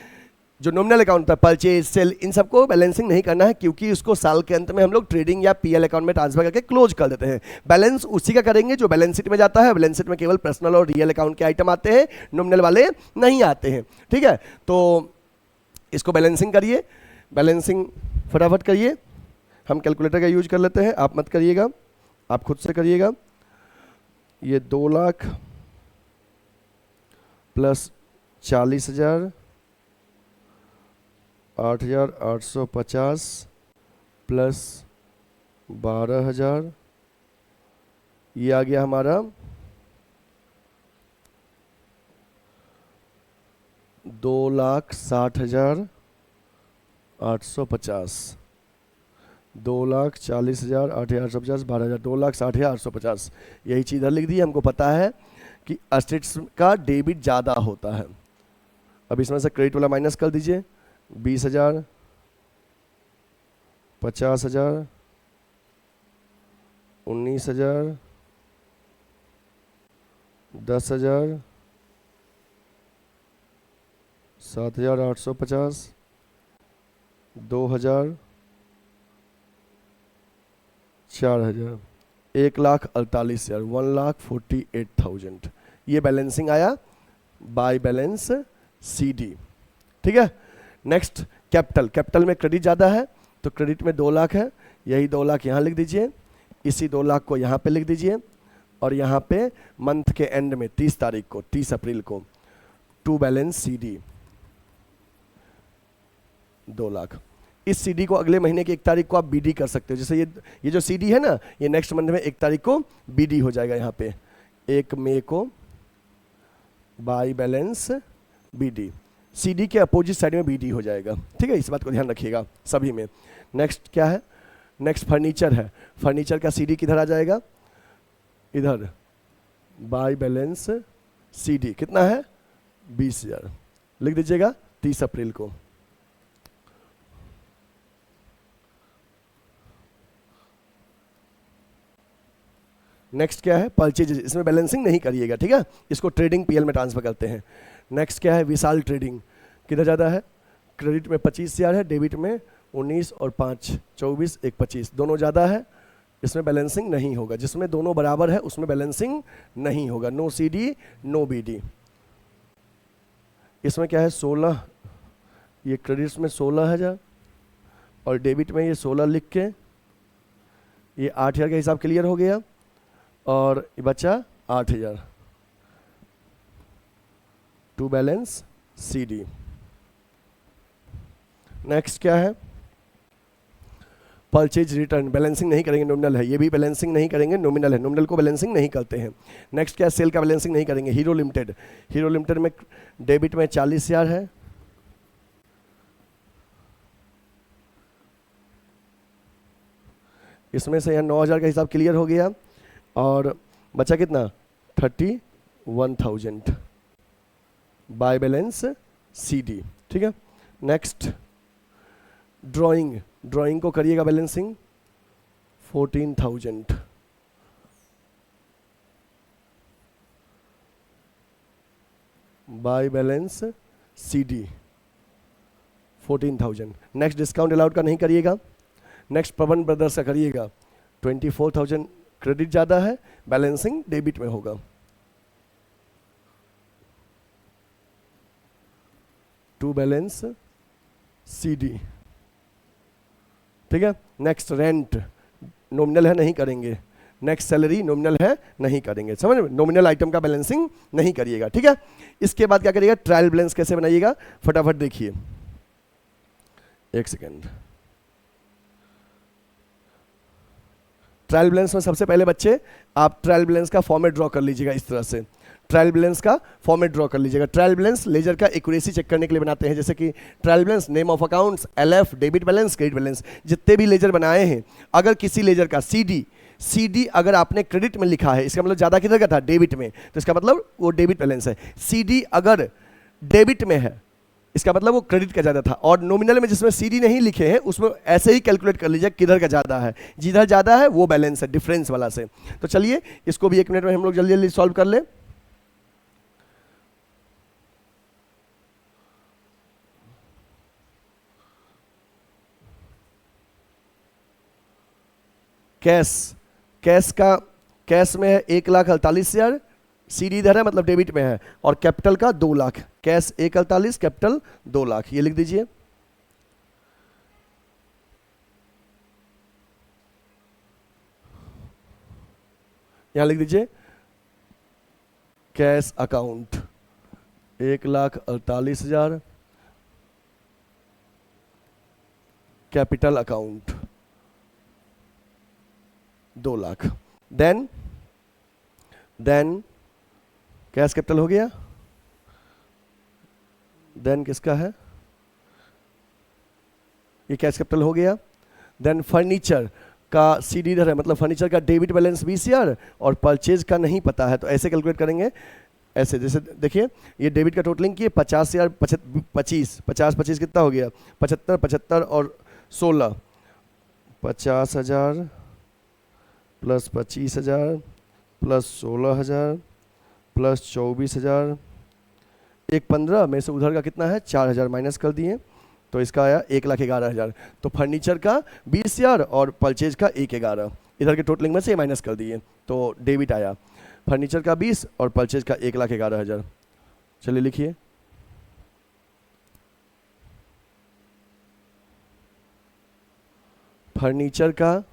जो नॉमिनल अकाउंट पर परचेज, सेल, इन सबको बैलेंसिंग नहीं करना है, क्योंकि उसको साल के अंत में हम लोग ट्रेडिंग या पीएल अकाउंट में ट्रांसफर करके क्लोज कर देते हैं। बैलेंस उसी का करेंगे जो बैलेंस शीट में जाता है। बैलेंस शीट में केवल पर्सनल और रियल अकाउंट के आइटम आते हैं, नॉमिनल वाले नहीं आते हैं। ठीक है, तो इसको बैलेंसिंग करिए, बैलेंसिंग फटाफट करिए। हम कैलकुलेटर का यूज कर लेते हैं, आप मत करिएगा, आप खुद से करिएगा। ये 2 लाख प्लस 40,000, 8,850 प्लस 12,000, ये आ गया हमारा 2,60,850, 2,40,000, 8,850, 12,000, 2,60,850। यही चीज़ इधर लिख दी। हमको पता है कि असेट्स का डेबिट ज़्यादा होता है। अब इसमें से क्रेडिट वाला माइनस कर दीजिए। 20,000, 50,000, 19,000, 10,000, 7,850, 2,000, 4,000, 1,48,000, 1,48,000। ये बैलेंसिंग आया बाय बैलेंस सीडी। ठीक है, नेक्स्ट कैपिटल। कैपिटल में क्रेडिट ज़्यादा है तो क्रेडिट में 2 लाख है, यही 2 लाख यहाँ लिख दीजिए, इसी 2 लाख को यहाँ पे लिख दीजिए, और यहाँ पे मंथ के एंड में 30 तारीख को, 30 अप्रैल को, टू बैलेंस सीडी 2 लाख। इस सीडी को अगले महीने की 1 तारीख को आप बीडी कर सकते हो। जैसे ये जो सीडी है ना, ये नेक्स्ट मंथ में 1 तारीख को बीडी हो जाएगा। यहाँ पे 1 मई को बाय बैलेंस बीडी, सीडी के अपोजिट साइड में बीडी हो जाएगा। ठीक है, इस बात को ध्यान रखिएगा सभी में। नेक्स्ट क्या है, नेक्स्ट फर्नीचर है। फर्नीचर का सीडी किधर आ जाएगा, इधर बाय बैलेंस सीडी कितना है, 20,000 लिख दीजिएगा, 30 अप्रैल को। नेक्स्ट क्या है, परचेज। इसमें बैलेंसिंग नहीं करिएगा, ठीक है, इसको ट्रेडिंग पीएल में ट्रांसफर करते हैं। नेक्स्ट क्या है, विशाल ट्रेडिंग। किधर ज़्यादा है, क्रेडिट में 25,000 है, डेबिट में 19 और 5, 24, 1, 25, दोनों ज़्यादा है, इसमें बैलेंसिंग नहीं होगा। जिसमें दोनों बराबर है उसमें बैलेंसिंग नहीं होगा। No CD no BD. इसमें क्या है, 16, ये क्रेडिट्स में 16,000 और डेबिट में ये 16 लिख के ये 8,000 का हिसाब क्लियर हो गया, और ये बचा 8,000 टू बैलेंस सीडी। नेक्स्ट क्या है, परचेज रिटर्न। बैलेंसिंग नहीं करेंगे, नॉमिनल है, ये भी बैलेंसिंग नहीं करेंगे, नॉमिनल है, नॉमिनल को बैलेंसिंग नहीं करते हैं। नेक्स्ट क्या है, सेल का बैलेंसिंग नहीं करेंगे। हीरो लिमिटेड, हीरो लिमिटेड में डेबिट में 40,000 है, इसमें से यहाँ 9,000 का हिसाब क्लियर हो गया, और बचा कितना, 30 1000 बाय बैलेंस CD। ठीक है, नेक्स्ट ड्राइंग, ड्राइंग को करिएगा balancing 14,000 by balance CD 14,000। Next discount allowed का नहीं करिएगा। नेक्स्ट पवन ब्रदर्स का करिएगा 24,000 क्रेडिट ज़्यादा है, बैलेंसिंग डेबिट में होगा। To balance CD। ठीक है, नेक्स्ट रेंट नॉमिनल है, नहीं करेंगे। नेक्स्ट सैलरी नॉमिनल है, नहीं करेंगे। समझ में, नॉमिनल आइटम का बैलेंसिंग नहीं करिएगा। ठीक है, इसके बाद क्या करिएगा, ट्रायल बैलेंस कैसे बनाइएगा फटाफट देखिए, एक सेकेंड। ट्रायल बैलेंस में सबसे पहले बच्चे आप ट्रायल बैलेंस का फॉर्मेट ड्रॉ कर लीजिएगा इस तरह से। ट्रायल बैलेंस का फॉर्मेट ड्रॉ कर लीजिएगा। ट्रायल बैलेंस लेजर का एक्यूरेसी चेक करने के लिए बनाते हैं, जैसे कि trial balance, name of accounts, LF, debit balance, credit balance, जितने भी लेजर बनाए हैं, अगर किसी लेजर का CD अगर आपने क्रेडिट में लिखा है, इसका मतलब ज़्यादा किधर का था, डेबिट में, तो इसका मतलब वो डेबिट बैलेंस है। CD अगर डेबिट में है, इसका मतलब वो क्रेडिट का ज़्यादा था। और नॉमिनल में जिसमें CD नहीं लिखे हैं उसमें ऐसे ही कैलकुलेट कर लीजिए किधर का ज़्यादा है, जिधर ज़्यादा है वो बैलेंस है, डिफरेंस वाला से। तो चलिए इसको भी 1 मिनट में हम लोग जल्दी जल्दी सॉल्व कर ले। कैश में है 1,48,000, CD इधर है मतलब डेबिट में है, और कैपिटल का 2 लाख। कैश 1,48,000, कैपिटल 2 लाख, ये लिख दीजिए। यहां लिख दीजिए cash account 1,48,000, capital account 2 lakh. Then cash capital हो गया। देन किसका है, ये कैश कैपिटल हो गया। देन फर्नीचर का CD इधर है, मतलब फर्नीचर का डेबिट बैलेंस 20,000 और परचेज का नहीं पता है, तो ऐसे कैलकुलेट करेंगे। ऐसे जैसे देखिए, ये डेबिट का टोटलिंग किए 50,000, 50 कितना हो गया, 75 और 16, 50,000 प्लस 25,000 प्लस 16,000 प्लस 24,000, 15 में से उधर का कितना है 4,000 माइनस कर दिए, तो इसका आया 1,11,000। तो फर्नीचर का 20,000 और परचेज का 1,11, इधर के टोटलिंग में से माइनस कर दिए तो डेबिट आया। फर्नीचर का 20 और परचेज का 1,11,000। चलिए लिखिए, फर्नीचर का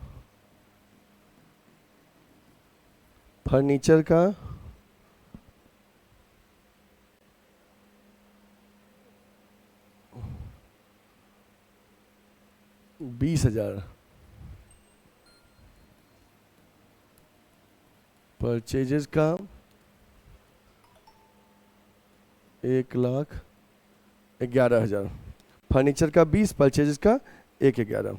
20,000, परचेजेस का 1,11,000, फर्नीचर का 20, परचेजेस का 1,11।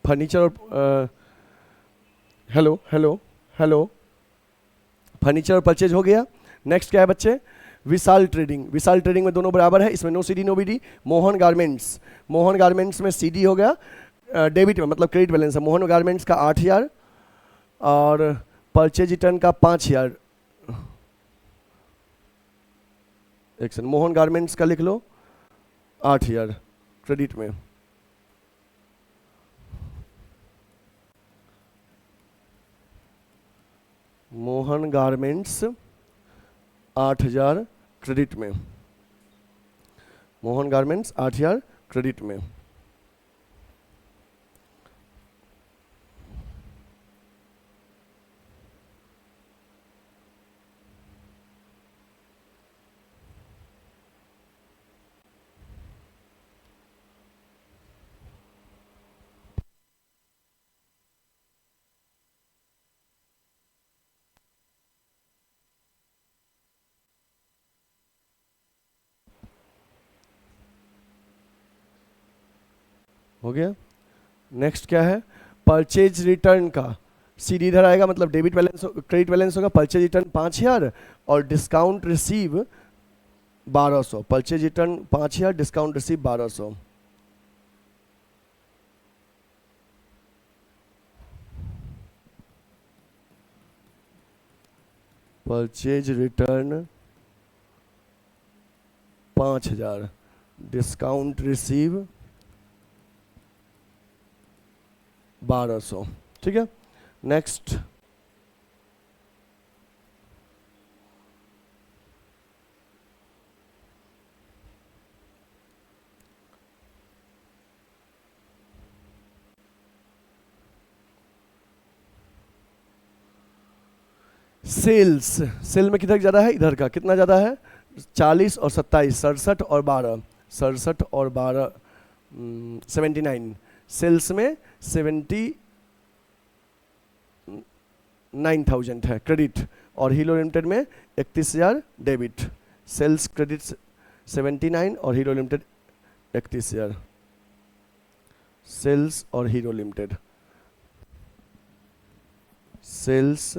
फर्नीचर और हेलो हेलो हेलो, फर्नीचर और परचेज हो गया। नेक्स्ट क्या है बच्चे, विशाल ट्रेडिंग। विशाल ट्रेडिंग में दोनों बराबर है, इसमें no CD no BD। Mohan Garments में CD हो गया डेबिट में, मतलब क्रेडिट बैलेंस है। मोहन गारमेंट्स का 8,000 और परचेज रिटर्न का 5,000। एक सेकंड, मोहन गारमेंट्स का लिख लो 8,000 क्रेडिट में, मोहन गारमेंट्स 8,000 क्रेडिट में, मोहन गारमेंट्स 8,000 क्रेडिट में। हो गया। नेक्स्ट क्या है, परचेज रिटर्न का सीधी इधर आएगा, मतलब डेबिट बैलेंस क्रेडिट बैलेंस होगा, परचेज रिटर्न 5,000 और discount receive 1,200। Purchase return 5,000, discount receive 1,200। Purchase return 5,000, discount receive 1,200। ठीक है। नेक्स्ट, सेल्स, सेल में किधर ज़्यादा है, इधर का कितना ज़्यादा है, 40 और 27, 67 और 12, 67 और 12 79। सेल्स में 79,000 है क्रेडिट, और हीरो लिमिटेड में 31,000 डेबिट। सेल्स क्रेडिट 79 और हीरो लिमिटेड 31,000। सेल्स और Hero Limited, sales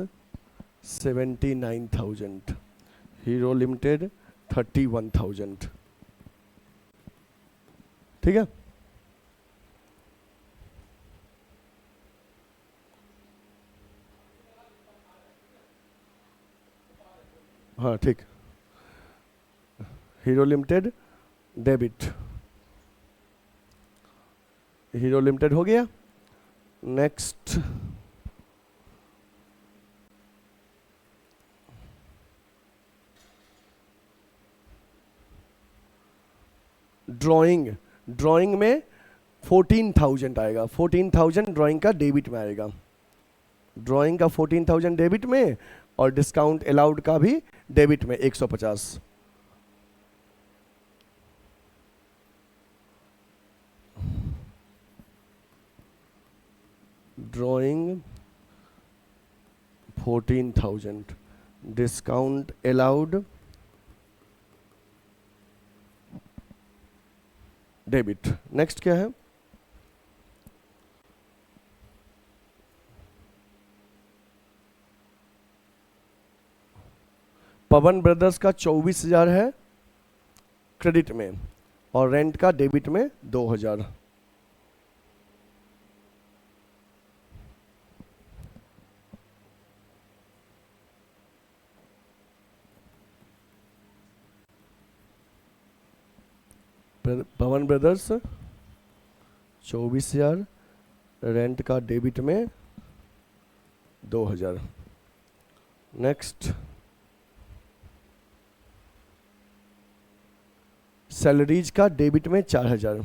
79,000, Hero Limited 31,000। ठीक है। हाँ ठीक, Hero Limited debit, Hero Limited हो गया। नेक्स्ट, ड्राइंग, ड्राइंग में 14,000 आएगा, 14,000 ड्राइंग का डेबिट में आएगा, ड्राइंग का 14,000 डेबिट में, और डिस्काउंट अलाउड का भी डेबिट में 150। Drawing 14,000, discount allowed debit. Next क्या है, पवन ब्रदर्स का 24,000 है क्रेडिट में, और रेंट का डेबिट में 2,000। पवन ब्रदर्स 24,000, रेंट का डेबिट में 2,000। नेक्स्ट, सैलरीज का डेबिट में 4,000।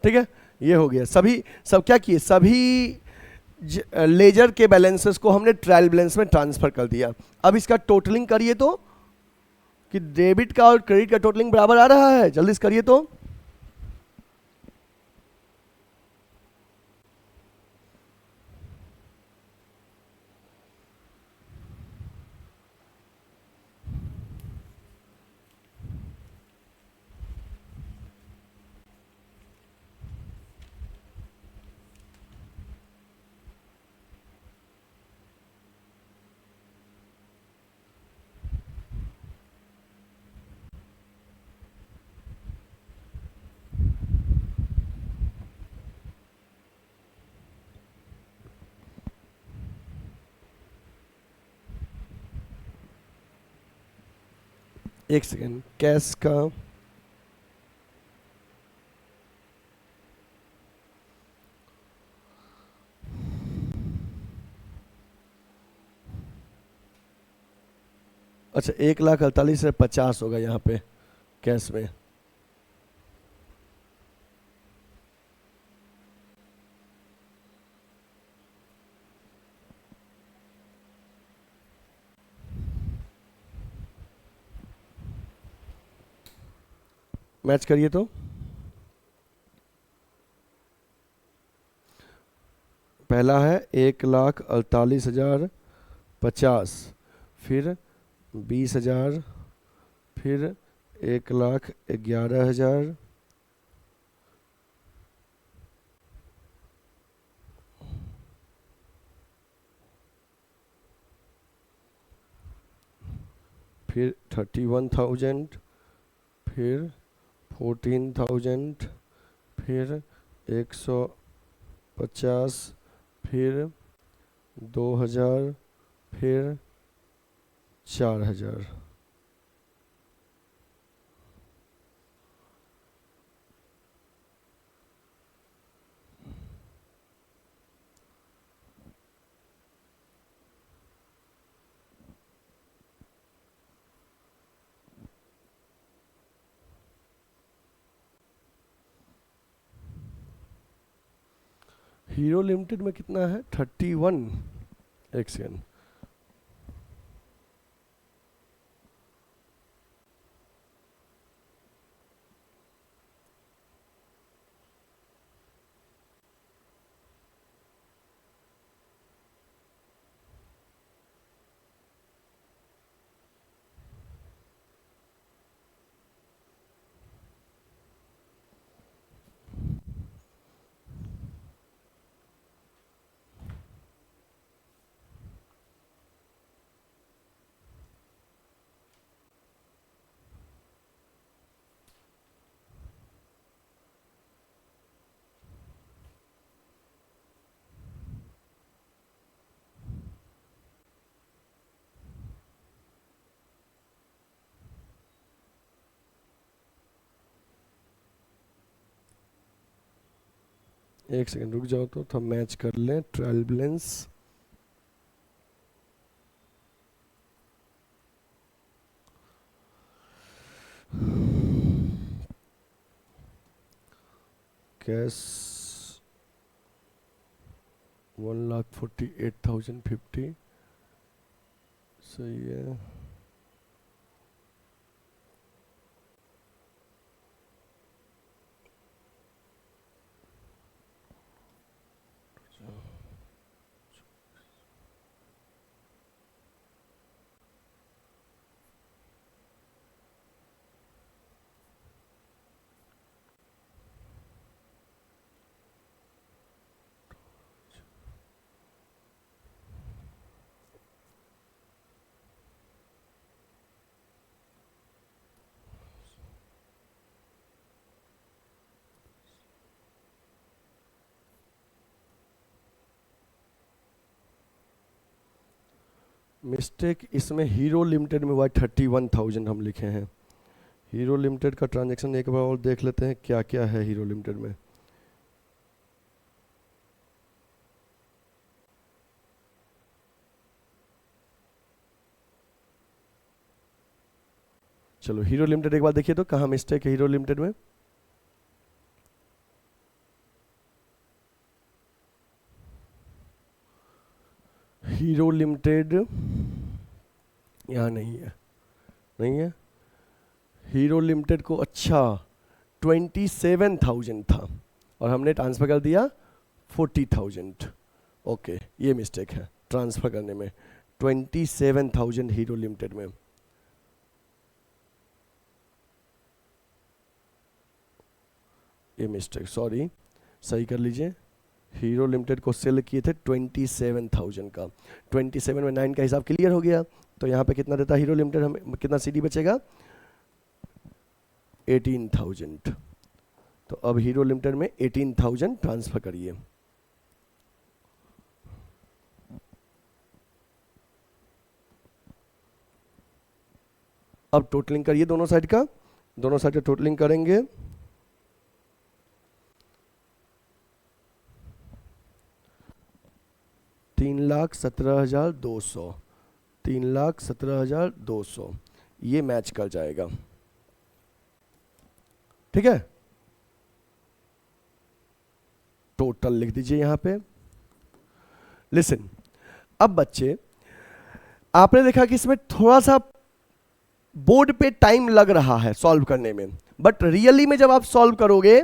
ठीक है, ये हो गया। सभी सब क्या किए, सभी लेजर के बैलेंसेस को हमने ट्रायल बैलेंस में ट्रांसफर कर दिया। अब इसका टोटलिंग करिए तो, कि डेबिट का और क्रेडिट का टोटलिंग बराबर आ रहा है, जल्दी से करिए तो। एक सेकेंड, कैश का अच्छा 1,48,50 होगा यहाँ पे कैश में। मैच करिए तो पहला है 1,48,050, फिर 20,000, फिर 1,11,000, फिर 31,000, फिर 14,000, फिर 150, फिर 2,000, फिर 4,000। हीरो लिमिटेड में कितना है? 31। एक सेकेंड, एक सेकेंड रुक जाओ तो हम मैच कर लें। ट्रायल बैलेंस कैश 1,48,050 सही है। मिस्टेक इसमें हीरो लिमिटेड में हुआ 31,000 हम लिखे हैं। हीरो लिमिटेड का ट्रांजैक्शन एक बार और देख लेते हैं क्या क्या है हीरो लिमिटेड में। चलो हीरो लिमिटेड एक बार देखिए तो कहाँ मिस्टेक है हीरो लिमिटेड में। हीरो लिमिटेड यहाँ नहीं है, नहीं है। हीरो लिमिटेड को अच्छा 27,000 था और हमने ट्रांसफ़र कर दिया 40,000। ओके ये मिस्टेक है ट्रांसफ़र करने में। 27,000 हीरो लिमिटेड में। ये मिस्टेक सॉरी, सही कर लीजिए। हीरो लिमिटेड को सेल किए थे 27,000 का। 27 में 9 का हिसाब क्लियर हो गया। तो यहाँ पे कितना देता हीरो लिमिटेड, हमें कितना सीडी बचेगा? 18,000। तो अब हीरो लिमिटेड में 18,000 ट्रांसफर करिए। अब टोटलिंग करिए दोनों साइड का, दोनों साइड का टोटलिंग करेंगे। $3,17,200, 3,17,200 ये मैच कर जाएगा। ठीक है, टोटल लिख दीजिए यहां पे। लिसन, अब बच्चे आपने देखा कि इसमें थोड़ा सा बोर्ड पे टाइम लग रहा है सॉल्व करने में, बट रियली में जब आप सॉल्व करोगे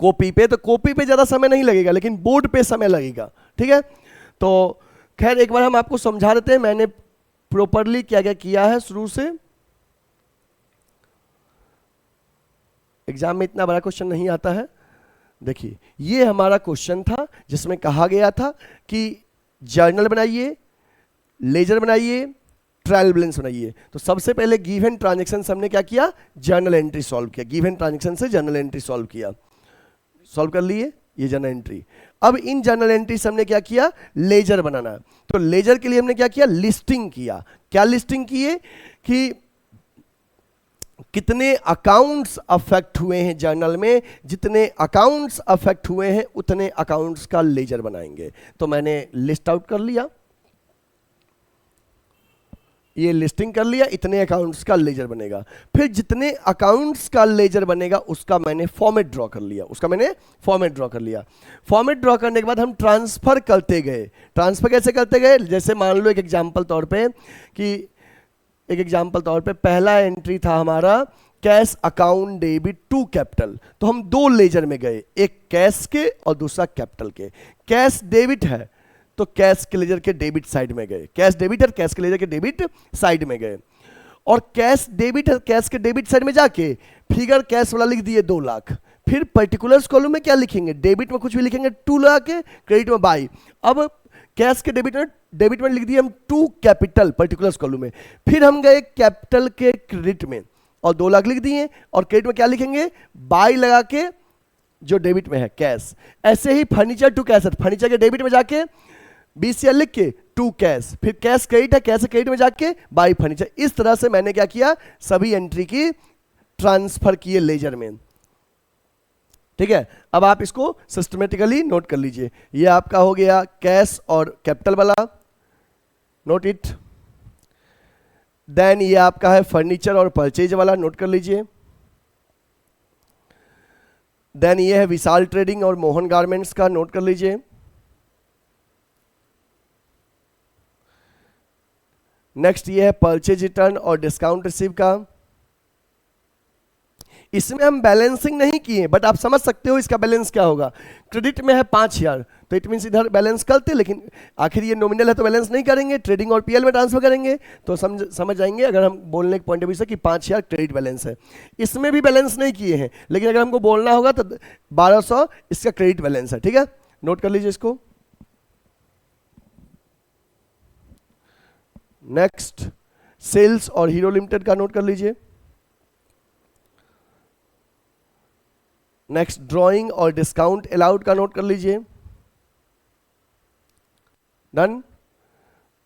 कॉपी पे तो कॉपी पे ज्यादा समय नहीं लगेगा, लेकिन बोर्ड पे समय लगेगा। ठीक है, तो खैर एक बार हम आपको समझा देते हैं मैंने प्रॉपरली क्या क्या किया है शुरू से। एग्जाम में इतना बड़ा क्वेश्चन नहीं आता है। देखिए ये हमारा क्वेश्चन था जिसमें कहा गया था कि जर्नल बनाइए, लेजर बनाइए, ट्रायल बैलेंस बनाइए। तो सबसे पहले गिवन ट्रांजैक्शन से हमने क्या किया, जर्नल एंट्री सॉल्व किया। गिवन ट्रांजैक्शन से जर्नल एंट्री सॉल्व किया, सॉल्व कर लिए ये जर्नल एंट्री। अब इन जर्नल एंट्री से हमने क्या किया, लेजर बनाना है। तो लेजर के लिए हमने क्या किया, लिस्टिंग किया। क्या लिस्टिंग किए कि कितने अकाउंट्स अफेक्ट हुए हैं जर्नल में, जितने अकाउंट्स अफेक्ट हुए हैं उतने अकाउंट्स का लेजर बनाएंगे। तो मैंने लिस्ट आउट कर लिया, ये लिस्टिंग कर लिया, इतने अकाउंट्स का लेजर बनेगा। फिर जितने अकाउंट्स का लेजर बनेगा उसका मैंने फॉर्मेट ड्रॉ कर लिया, फॉर्मेट ड्रॉ करने के बाद हम ट्रांसफर करते गए। ट्रांसफर कैसे करते गए, जैसे मान लो एक एग्जांपल तौर पे पहला एंट्री था हमारा cash account debit to capital, तो हम दो लेजर में गए, एक कैश के और दूसरा कैपिटल के। कैश डेबिट है तो कैश के लेजर के डेबिट साइड में गए, कैश डेबिट है कैश के लेजर के डेबिट साइड में गए। और कैश डेबिट है कैश के डेबिट साइड में जाके फिगर कैश वाला लिख दिए 2 लाख। फिर पर्टिकुलर्स कॉलम में क्या लिखेंगे, डेबिट में कुछ भी लिखेंगे 2 लाख, क्रेडिट में बाई। अब कैश के डेबिट में लिख दिए हम 2 कैपिटल पर्टिकुलर्स कॉलम में। फिर हम गए कैपिटल के क्रेडिट में और 2 लाख लिख दिए, और क्रेडिट में क्या लिखेंगे, बाई लगा के जो डेबिट में है कैश। ऐसे ही फर्नीचर टू कैश, फर्नीचर के डेबिट में जाके BCL लिख के 2 कैश, फिर कैश क्रेडिट है कैश क्रेडिट में जाके बाई फर्नीचर। इस तरह से मैंने क्या किया, सभी एंट्री की ट्रांसफर किए लेजर में। ठीक है, अब आप इसको सिस्टमेटिकली नोट कर लीजिए। ये आपका हो गया कैश और कैपिटल वाला, नोट इट। देन ये आपका है फर्नीचर और परचेज वाला, नोट कर लीजिए। देन ये है विशाल ट्रेडिंग और मोहन गारमेंट्स का, नोट कर लीजिए। नेक्स्ट ये है परचेज रिटर्न और डिस्काउंट रिसीव का। इसमें हम बैलेंसिंग नहीं किए, बट आप समझ सकते हो इसका बैलेंस क्या होगा। क्रेडिट में है 5,000, तो इट मीन्स इधर बैलेंस करते, लेकिन आखिर ये नॉमिनल है तो बैलेंस नहीं करेंगे, ट्रेडिंग और PL में ट्रांसफर करेंगे। तो समझ जाएंगे अगर हम बोलने के पॉइंट ऑफ व्यू से कि 5,000 क्रेडिट बैलेंस है। इसमें भी बैलेंस नहीं किए हैं, लेकिन अगर हमको बोलना होगा तो 1,200 इसका क्रेडिट बैलेंस है। ठीक है, नोट कर लीजिए इसको। नेक्स्ट सेल्स और हीरो लिमिटेड का नोट कर लीजिए। नेक्स्ट ड्राइंग और डिस्काउंट अलाउड का नोट कर लीजिए। डन।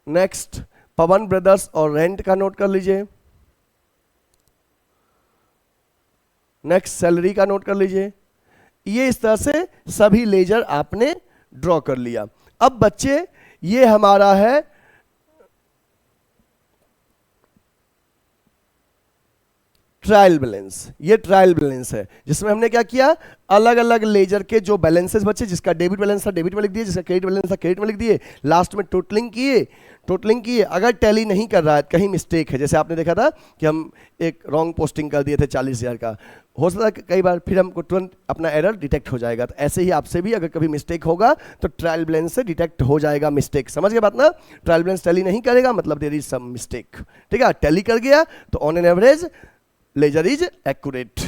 नेक्स्ट पवन ब्रदर्स और रेंट का नोट कर लीजिए। नेक्स्ट सैलरी का नोट कर लीजिए। ये इस तरह से सभी लेजर आपने ड्रॉ कर लिया। अब बच्चे ये हमारा है ट्रायल बैलेंस। ये ट्रायल बैलेंस है जिसमें हमने क्या किया, अलग अलग लेजर के जो बैलेंसेस बचे, जिसका डेबिट बैलेंस था डेबिट में लिख दिए, जिसका क्रेडिट बैलेंस था क्रेडिट में लिख दिए, लास्ट में टोटलिंग किए। अगर टैली नहीं कर रहा है, कहीं मिस्टेक है, जैसे आपने देखा था कि हम एक रॉन्ग पोस्टिंग कर दिए थे 40,000 का, हो सकता है कई बार फिर हमको तुरंत अपना एरर डिटेक्ट हो जाएगा। तो ऐसे ही आपसे भी अगर कभी मिस्टेक होगा तो ट्रायल बैलेंस से डिटेक्ट हो जाएगा मिस्टेक। समझ गए बात ना, ट्रायल बैलेंस टैली नहीं करेगा मतलब देयर इज सम मिस्टेक। ठीक है, टैली कर गया तो on an average ledger is accurate.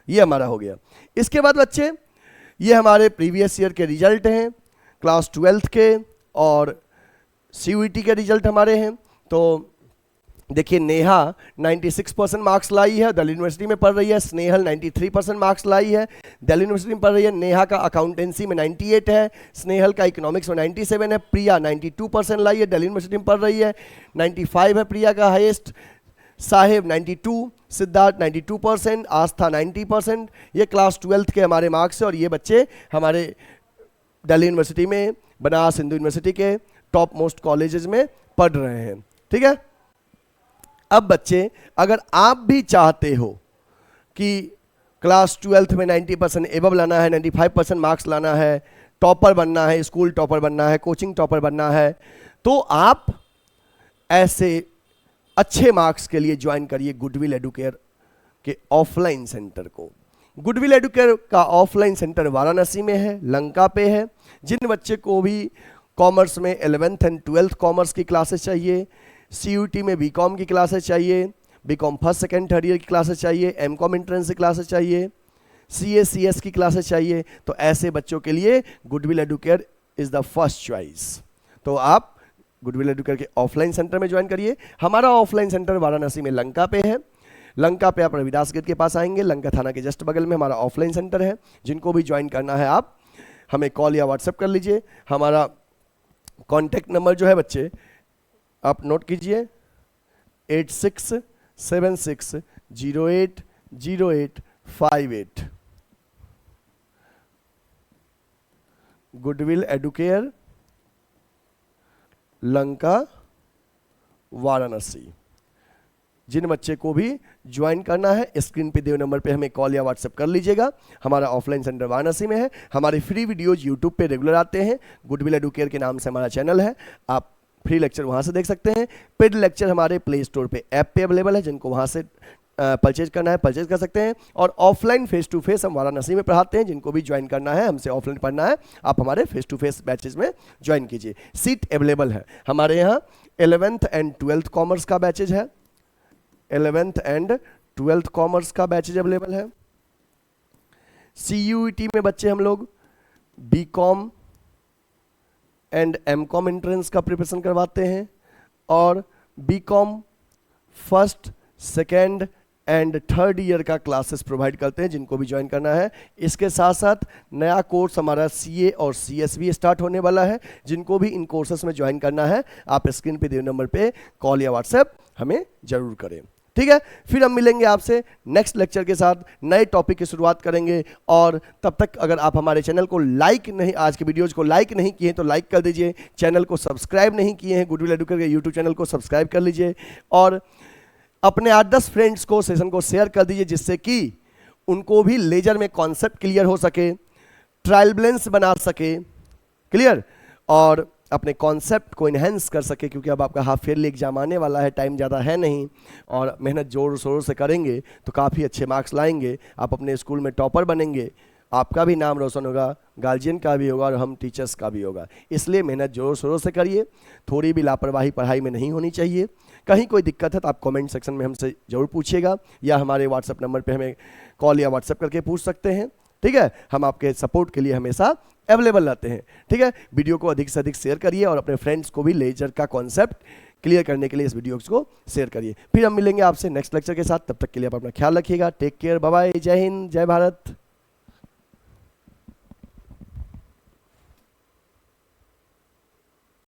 ये हमारा हो गया। इसके बाद बच्चे ये हमारे प्रीवियस ईयर के रिजल्ट हैं, क्लास 12th के और CUET के रिजल्ट हमारे हैं। तो देखिए नेहा 96% मार्क्स लाई है, दिल्ली यूनिवर्सिटी में पढ़ रही है। स्नेहल 93% मार्क्स लाई है, दिल्ली यूनिवर्सिटी में पढ़ रही है। नेहा का अकाउंटेंसी में 98 है, स्नेहल का इकोनॉमिक्स में 97 है। प्रिया 92% लाई है, दिल्ली यूनिवर्सिटी में पढ़ रही है। 95 है प्रिया का हाईएस्ट। साहेब 92, सिद्धार्थ 92%, आस्था 90%। ये क्लास 12th के हमारे मार्क्स है और ये बच्चे हमारे दिल्ली यूनिवर्सिटी में, बनारस हिंदू यूनिवर्सिटी के टॉप मोस्ट कॉलेजेस में पढ़ रहे हैं। ठीक है, अब बच्चे अगर आप भी चाहते हो कि क्लास 12th में 90% एबव लाना है, 95% मार्क्स लाना है, टॉपर बनना है, स्कूल टॉपर बनना है, कोचिंग टॉपर बनना है, तो आप ऐसे अच्छे मार्क्स के लिए ज्वाइन करिए गुडविल एडुकेयर के ऑफलाइन सेंटर को। गुडविल एडुकेयर का ऑफलाइन सेंटर वाराणसी में है, लंका पे है। जिन बच्चे को भी कॉमर्स में 11th एंड 12th कॉमर्स की क्लासेस चाहिए, CUT में बीकॉम की क्लासेस चाहिए, BCom first second third year की क्लासेस चाहिए, एमकॉम एंट्रेंस की क्लासेस चाहिए, CS की क्लासेस चाहिए, तो ऐसे बच्चों के लिए Goodwill Educare is the first choice. तो आप गुडविल एडुकेयर के ऑफलाइन सेंटर में ज्वाइन करिए। हमारा ऑफलाइन सेंटर वाराणसी में लंका पे है। लंका पे आप रविदास गेट के पास आएंगे, लंका थाना के जस्ट बगल में हमारा ऑफलाइन सेंटर है। जिनको भी ज्वाइन करना है आप हमें कॉल या व्हाट्सएप कर लीजिए। हमारा कॉन्टैक्ट नंबर जो है बच्चे आप नोट कीजिए, 8676080858। Goodwill Educare Lanka Varanasi. जिन बच्चे को भी ज्वाइन करना है स्क्रीन पे दिए नंबर पे हमें कॉल या व्हाट्सएप कर लीजिएगा। हमारा ऑफलाइन सेंटर वाराणसी में है। हमारे फ्री वीडियोज यूट्यूब पे रेगुलर आते हैं, गुडविल एडुकेयर के नाम से हमारा चैनल है, आप फ्री लेक्चर वहाँ से देख सकते हैं। पेड लेक्चर हमारे प्ले स्टोर पे ऐप पे अवेलेबल है, जिनको वहाँ से परचेज करना है परचेज कर सकते हैं। और ऑफलाइन फेस टू फेस हम वाराणसी में पढ़ाते हैं, जिनको भी ज्वाइन करना है हमसे ऑफलाइन पढ़ना है आप हमारे फेस टू फेस बैचेज में ज्वाइन कीजिए। सीट अवेलेबल है हमारे यहाँ। 11th एंड 12th कॉमर्स का बैचेज है, 11th एंड 12th कॉमर्स का बैचेज अवेलेबल है। CUET में बच्चे हम लोग बीकॉम एंड एमकॉम एंट्रेंस का प्रिपरेशन करवाते हैं और BCom first second and third year का क्लासेस प्रोवाइड करते हैं, जिनको भी ज्वाइन करना है। इसके साथ साथ नया कोर्स हमारा CA और CS भी स्टार्ट होने वाला है। जिनको भी इन कोर्सेस में ज्वाइन करना है आप स्क्रीन पे दिए नंबर पे कॉल या व्हाट्सएप हमें जरूर करें। ठीक है, फिर हम मिलेंगे आपसे नेक्स्ट लेक्चर के साथ, नए टॉपिक की शुरुआत करेंगे। और तब तक अगर आप हमारे चैनल को लाइक नहीं, आज के वीडियोज को लाइक नहीं किए तो लाइक कर दीजिए। चैनल को सब्सक्राइब नहीं किए हैं गुडविल एडुकेयर के यूट्यूब चैनल को सब्सक्राइब कर लीजिए और अपने 8-10 फ्रेंड्स को सेशन को शेयर कर दीजिए, जिससे कि उनको भी लेजर में कॉन्सेप्ट क्लियर हो सके, ट्रायल बैलेंस बना सके क्लियर, और अपने कॉन्सेप्ट को इन्हेंस कर सके। क्योंकि अब आपका हाफ ईयरली एग्जाम आने वाला है, टाइम ज़्यादा है नहीं और मेहनत जोर शोर से करेंगे तो काफ़ी अच्छे मार्क्स लाएंगे, आप अपने स्कूल में टॉपर बनेंगे, आपका भी नाम रोशन होगा, गार्जियन का भी होगा और हम टीचर्स का भी होगा। इसलिए मेहनत जोर शोरों से करिए, थोड़ी भी लापरवाही पढ़ाई में नहीं होनी चाहिए। कहीं कोई दिक्कत है तो आप कमेंट सेक्शन में हमसे ज़रूर पूछिएगा या हमारे व्हाट्सएप नंबर पे हमें कॉल या व्हाट्सएप करके पूछ सकते हैं। ठीक है, हम आपके सपोर्ट के लिए हमेशा अवेलेबल रहते हैं। ठीक है, वीडियो को अधिक से अधिक शेयर करिए और अपने फ्रेंड्स को भी लेजर का कॉन्सेप्ट क्लियर करने के लिए इस वीडियो को शेयर करिए। फिर हम मिलेंगे आपसे नेक्स्ट लेक्चर के साथ, तब तक के लिए आप अपना ख्याल रखिएगा। टेक केयर, बाय बाय, जय हिंद, जय भारत।